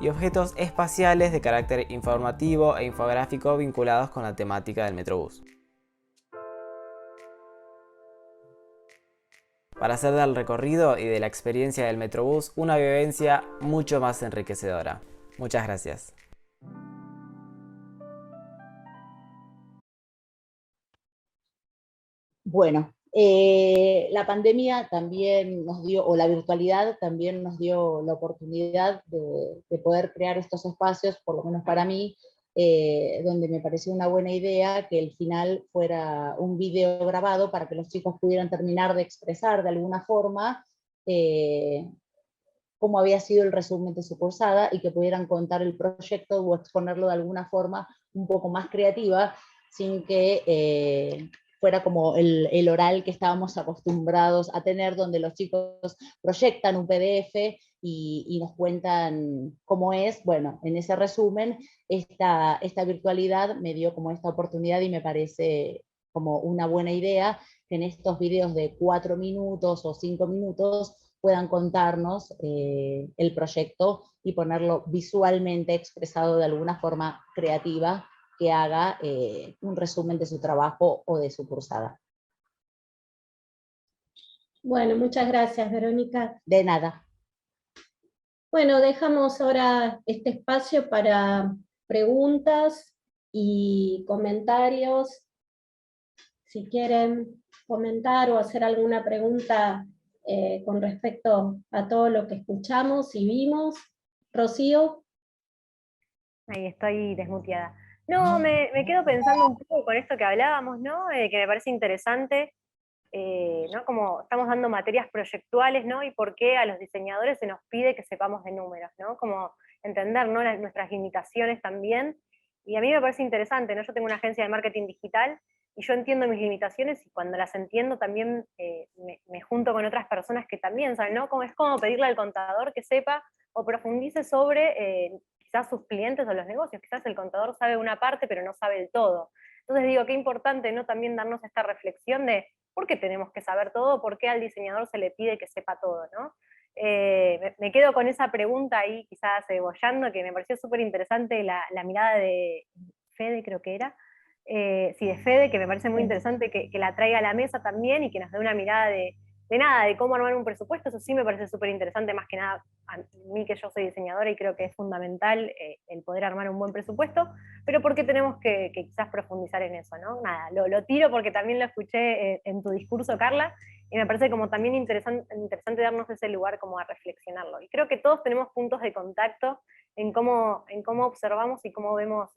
y objetos espaciales de carácter informativo e infográfico vinculados con la temática del Metrobús, para hacer del recorrido y de la experiencia del Metrobús una vivencia mucho más enriquecedora. Muchas gracias. Bueno, la pandemia también nos dio, o la virtualidad también nos dio la oportunidad de poder crear estos espacios, por lo menos para mí, donde me pareció una buena idea que el final fuera un video grabado para que los chicos pudieran terminar de expresar de alguna forma cómo había sido el resumen de su cursada y que pudieran contar el proyecto o exponerlo de alguna forma un poco más creativa, sin que fuera como el oral que estábamos acostumbrados a tener, donde los chicos proyectan un PDF y nos cuentan cómo es. Bueno, en ese resumen, esta virtualidad me dio como esta oportunidad y me parece como una buena idea que en estos videos de 4 minutos o 5 minutos puedan contarnos el proyecto y ponerlo visualmente expresado de alguna forma creativa que haga un resumen de su trabajo o de su cursada. Bueno, muchas gracias, Verónica. De nada. Bueno, dejamos ahora este espacio para preguntas y comentarios. Si quieren comentar o hacer alguna pregunta con respecto a todo lo que escuchamos y vimos. Rocío. Ahí estoy desmuteada. No, me quedo pensando un poco con esto que hablábamos, ¿no? Que me parece interesante, ¿no? Como estamos dando materias proyectuales, ¿no? Y por qué a los diseñadores se nos pide que sepamos de números, ¿no? Como entender, ¿no? Nuestras limitaciones también. Y a mí me parece interesante, ¿no? Yo tengo una agencia de marketing digital y yo entiendo mis limitaciones, y cuando las entiendo también me junto con otras personas que también saben, ¿no? Como es como pedirle al contador que sepa o profundice sobre quizás sus clientes o los negocios. Quizás el contador sabe una parte, pero no sabe el todo. Entonces digo, qué importante, ¿no? También darnos esta reflexión de por qué tenemos que saber todo, por qué al diseñador se le pide que sepa todo, ¿no? Me quedo con esa pregunta ahí, quizás bollando, que me pareció súper interesante la mirada de Fede, creo que era. Sí, de Fede, que me parece muy interesante que la traiga a la mesa también y que nos dé una mirada de cómo armar un presupuesto. Eso sí me parece súper interesante, más que nada a mí, que yo soy diseñadora y creo que es fundamental el poder armar un buen presupuesto, pero porque tenemos que quizás profundizar en eso, ¿no? Nada, lo tiro porque también lo escuché en tu discurso, Carla, y me parece como también interesante darnos ese lugar como a reflexionarlo. Y creo que todos tenemos puntos de contacto en cómo observamos y cómo vemos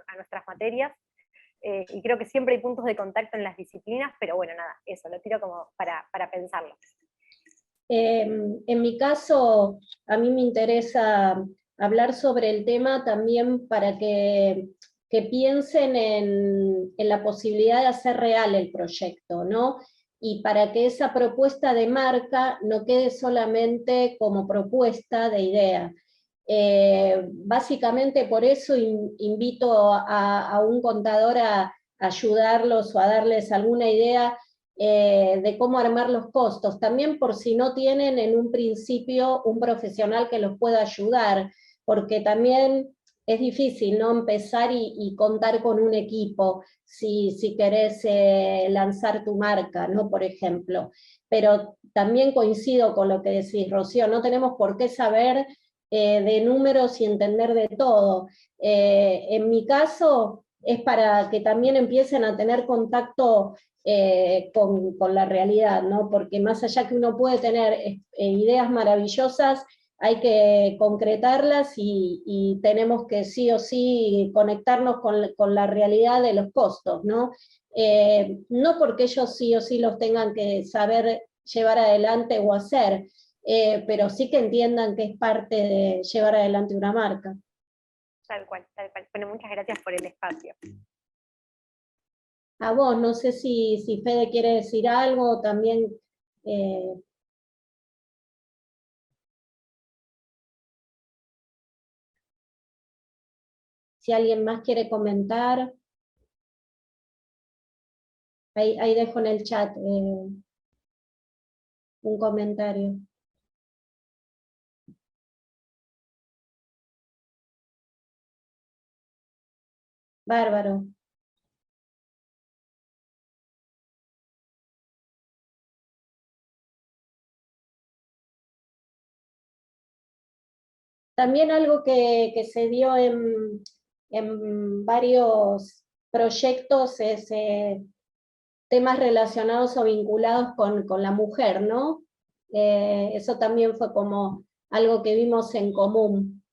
a nuestras materias. Y creo que siempre hay puntos de contacto en las disciplinas, pero bueno, nada, eso, lo tiro como para pensarlo. En mi caso, a mí me interesa hablar sobre el tema también para que piensen en la posibilidad de hacer real el proyecto, ¿no? Y para que esa propuesta de marca no quede solamente como propuesta de idea. Básicamente por eso invito a un contador a ayudarlos o a darles alguna idea de cómo armar los costos, también por si no tienen en un principio un profesional que los pueda ayudar, porque también es difícil, ¿no? Empezar y contar con un equipo si querés lanzar tu marca, ¿no? Por ejemplo. Pero también coincido con lo que decís, Rocío, no tenemos por qué saber de números y entender de todo. En mi caso es para que también empiecen a tener contacto con la realidad, ¿no? Porque más allá que uno puede tener ideas maravillosas, hay que concretarlas y tenemos que sí o sí conectarnos con la realidad de los costos, ¿no? No porque ellos sí o sí los tengan que saber llevar adelante o hacer, pero sí que entiendan que es parte de llevar adelante una marca. Tal cual, tal cual. Bueno, muchas gracias por el espacio. A vos, no sé si Fede quiere decir algo también. Si alguien más quiere comentar. Ahí dejo en el chat un comentario. Bárbaro. También algo que se dio en varios proyectos es temas relacionados o vinculados con la mujer, ¿no? Eso también fue como algo que vimos en común.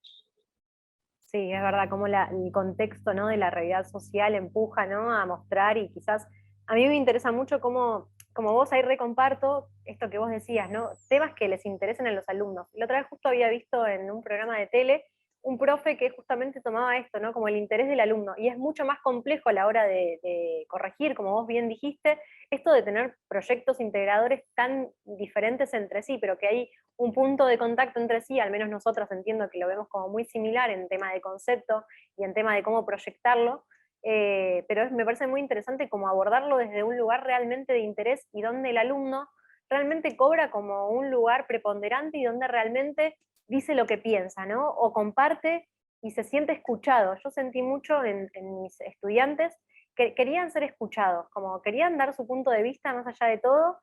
Sí, es verdad, como el contexto, ¿no? De la realidad social empuja, ¿no? A mostrar, y quizás a mí me interesa mucho como vos ahí recomparto esto que vos decías, ¿no? Temas que les interesen a los alumnos. La otra vez justo había visto en un programa de tele un profe que justamente tomaba esto, ¿no? Como el interés del alumno, y es mucho más complejo a la hora de corregir, como vos bien dijiste, esto de tener proyectos integradores tan diferentes entre sí, pero que hay un punto de contacto entre sí, al menos nosotros entiendo que lo vemos como muy similar en tema de concepto y en tema de cómo proyectarlo, pero me parece muy interesante como abordarlo desde un lugar realmente de interés y donde el alumno realmente cobra como un lugar preponderante y donde realmente dice lo que piensa, ¿no? O comparte y se siente escuchado. Yo sentí mucho en mis estudiantes que querían ser escuchados, como querían dar su punto de vista más allá de todo,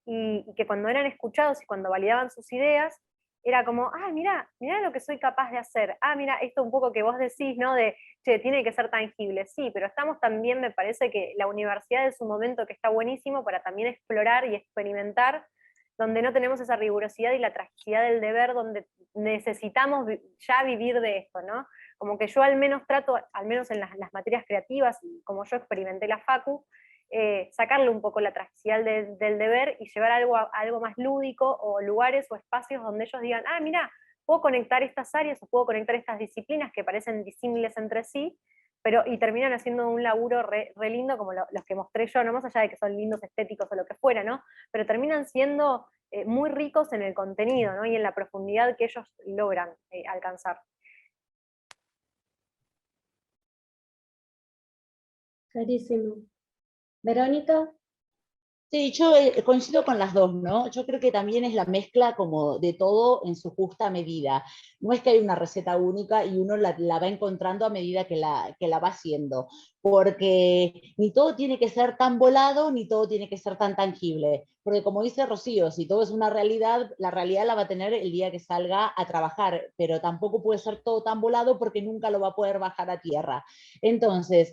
y que cuando eran escuchados y cuando validaban sus ideas, era como, ah, mirá lo que soy capaz de hacer, ah, mira, esto un poco que vos decís, ¿no? De, che, tiene que ser tangible, sí, pero estamos también, me parece que la universidad es un momento que está buenísimo para también explorar y experimentar, donde no tenemos esa rigurosidad y la tragicidad del deber, donde necesitamos ya vivir de esto, ¿no? Como que yo al menos trato, al menos en las materias creativas, y como yo experimenté la facu, sacarle un poco la tragicidad del deber y llevar algo más lúdico, o lugares o espacios donde ellos digan, ah, mira, puedo conectar estas áreas o puedo conectar estas disciplinas que parecen disímiles entre sí, y terminan haciendo un laburo re lindo, como los que mostré yo, no más allá de que son lindos, estéticos o lo que fuera, ¿no? Pero terminan siendo muy ricos en el contenido, ¿no? Y en la profundidad que ellos logran alcanzar. Clarísimo. ¿Verónica? Sí, yo coincido con las dos, ¿no? Yo creo que también es la mezcla como de todo en su justa medida. No es que hay una receta única y uno la va encontrando a medida que la va haciendo, porque ni todo tiene que ser tan volado, ni todo tiene que ser tan tangible. Porque como dice Rocío, si todo es una realidad, la realidad la va a tener el día que salga a trabajar, pero tampoco puede ser todo tan volado porque nunca lo va a poder bajar a tierra. Entonces,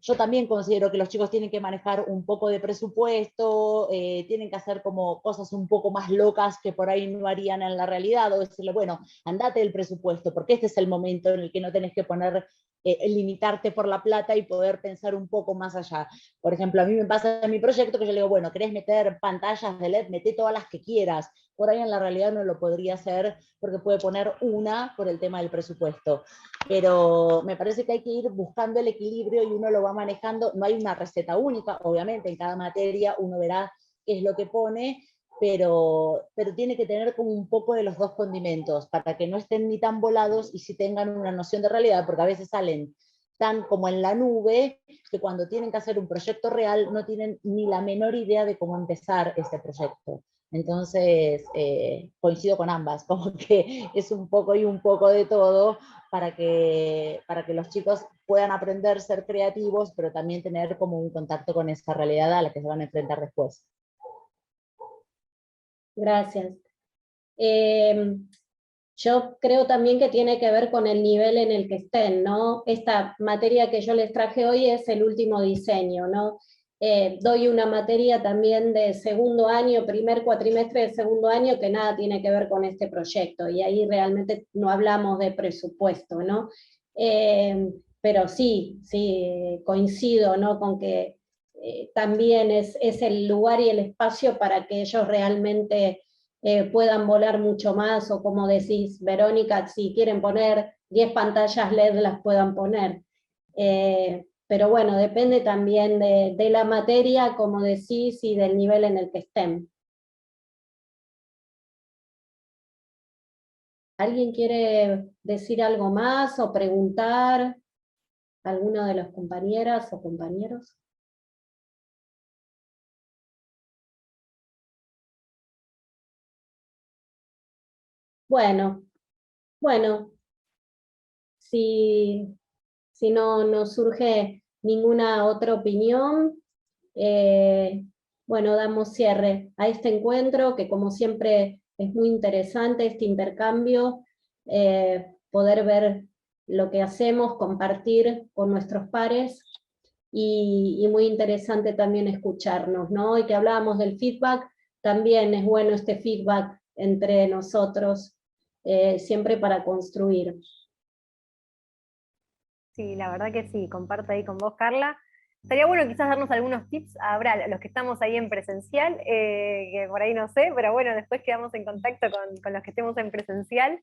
yo también considero que los chicos tienen que manejar un poco de presupuesto, tienen que hacer como cosas un poco más locas que por ahí no harían en la realidad, o decirle, bueno, andate el presupuesto, porque este es el momento en el que no tenés que poner, limitarte por la plata y poder pensar un poco más allá. Por ejemplo, a mí me pasa en mi proyecto que yo le digo, bueno, ¿querés meter pantallas de LED? Meté todas las que quieras. Por ahí en la realidad no lo podría hacer porque puede poner una por el tema del presupuesto. Pero me parece que hay que ir buscando el equilibrio y uno lo va manejando. No hay una receta única, obviamente, en cada materia uno verá qué es lo que pone, pero tiene que tener como un poco de los dos condimentos, para que no estén ni tan volados y sí tengan una noción de realidad, porque a veces salen tan como en la nube, que cuando tienen que hacer un proyecto real no tienen ni la menor idea de cómo empezar ese proyecto. Entonces, coincido con ambas, como que es un poco y un poco de todo para que los chicos puedan aprender a ser creativos, pero también tener como un contacto con esa realidad a la que se van a enfrentar después. Gracias. Yo creo también que tiene que ver con el nivel en el que estén, ¿no? Esta materia que yo les traje hoy es el último diseño, ¿no? Doy una materia también de segundo año, primer cuatrimestre de segundo año, que nada tiene que ver con este proyecto, y ahí realmente no hablamos de presupuesto, ¿no? Pero sí, coincido, ¿no? Con que también es el lugar y el espacio para que ellos realmente puedan volar mucho más, o como decís, Verónica, si quieren poner 10 pantallas LED las puedan poner. Pero bueno, depende también de la materia, como decís, y del nivel en el que estén. ¿Alguien quiere decir algo más o preguntar? ¿Alguno de las compañeras o compañeros? Bueno, si no surge ninguna otra opinión, bueno, damos cierre a este encuentro, que como siempre es muy interesante este intercambio, poder ver lo que hacemos, compartir con nuestros pares, y muy interesante también escucharnos, ¿no? Y que hablábamos del feedback, también es bueno este feedback entre nosotros, siempre para construir. Sí, la verdad que sí, comparto ahí con vos, Carla. Estaría bueno quizás darnos algunos tips ahora, los que estamos ahí en presencial, que por ahí no sé, pero bueno, después quedamos en contacto con los que estemos en presencial.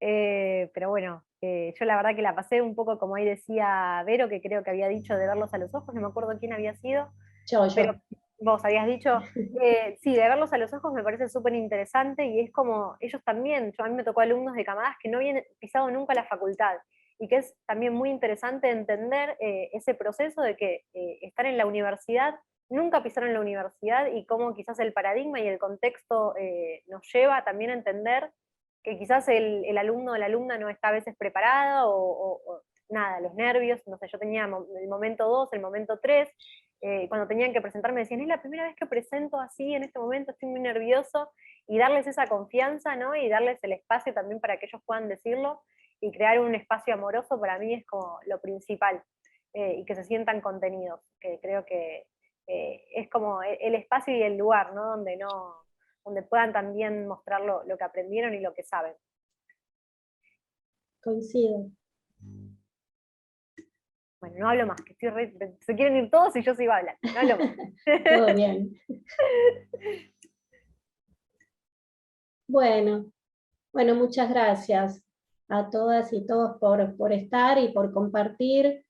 pero bueno, yo la verdad que la pasé un poco como ahí decía Vero, que creo que había dicho de verlos a los ojos, no me acuerdo quién había sido. Yo. Pero vos habías dicho, sí, de verlos a los ojos me parece súper interesante y es como, ellos también, a mí me tocó alumnos de camadas que no habían pisado nunca la facultad y que es también muy interesante entender ese proceso de que estar en la universidad, nunca pisaron la universidad y cómo quizás el paradigma y el contexto nos lleva también a entender que quizás el alumno o la alumna no está a veces preparada o nada, los nervios, no sé, yo tenía el momento 2, el momento 3, cuando tenían que presentar me decían, es la primera vez que presento así, en este momento estoy muy nervioso, y darles esa confianza, ¿no? Y darles el espacio también para que ellos puedan decirlo, y crear un espacio amoroso para mí es como lo principal, y que se sientan contenidos, que creo que es como el espacio y el lugar, ¿no? Donde puedan también mostrar lo que aprendieron y lo que saben. Coincido. Bueno, no hablo más, que se quieren ir todos y yo sigo hablando. No hablo más. Todo bien. Bueno, muchas gracias a todas y todos por estar y por compartir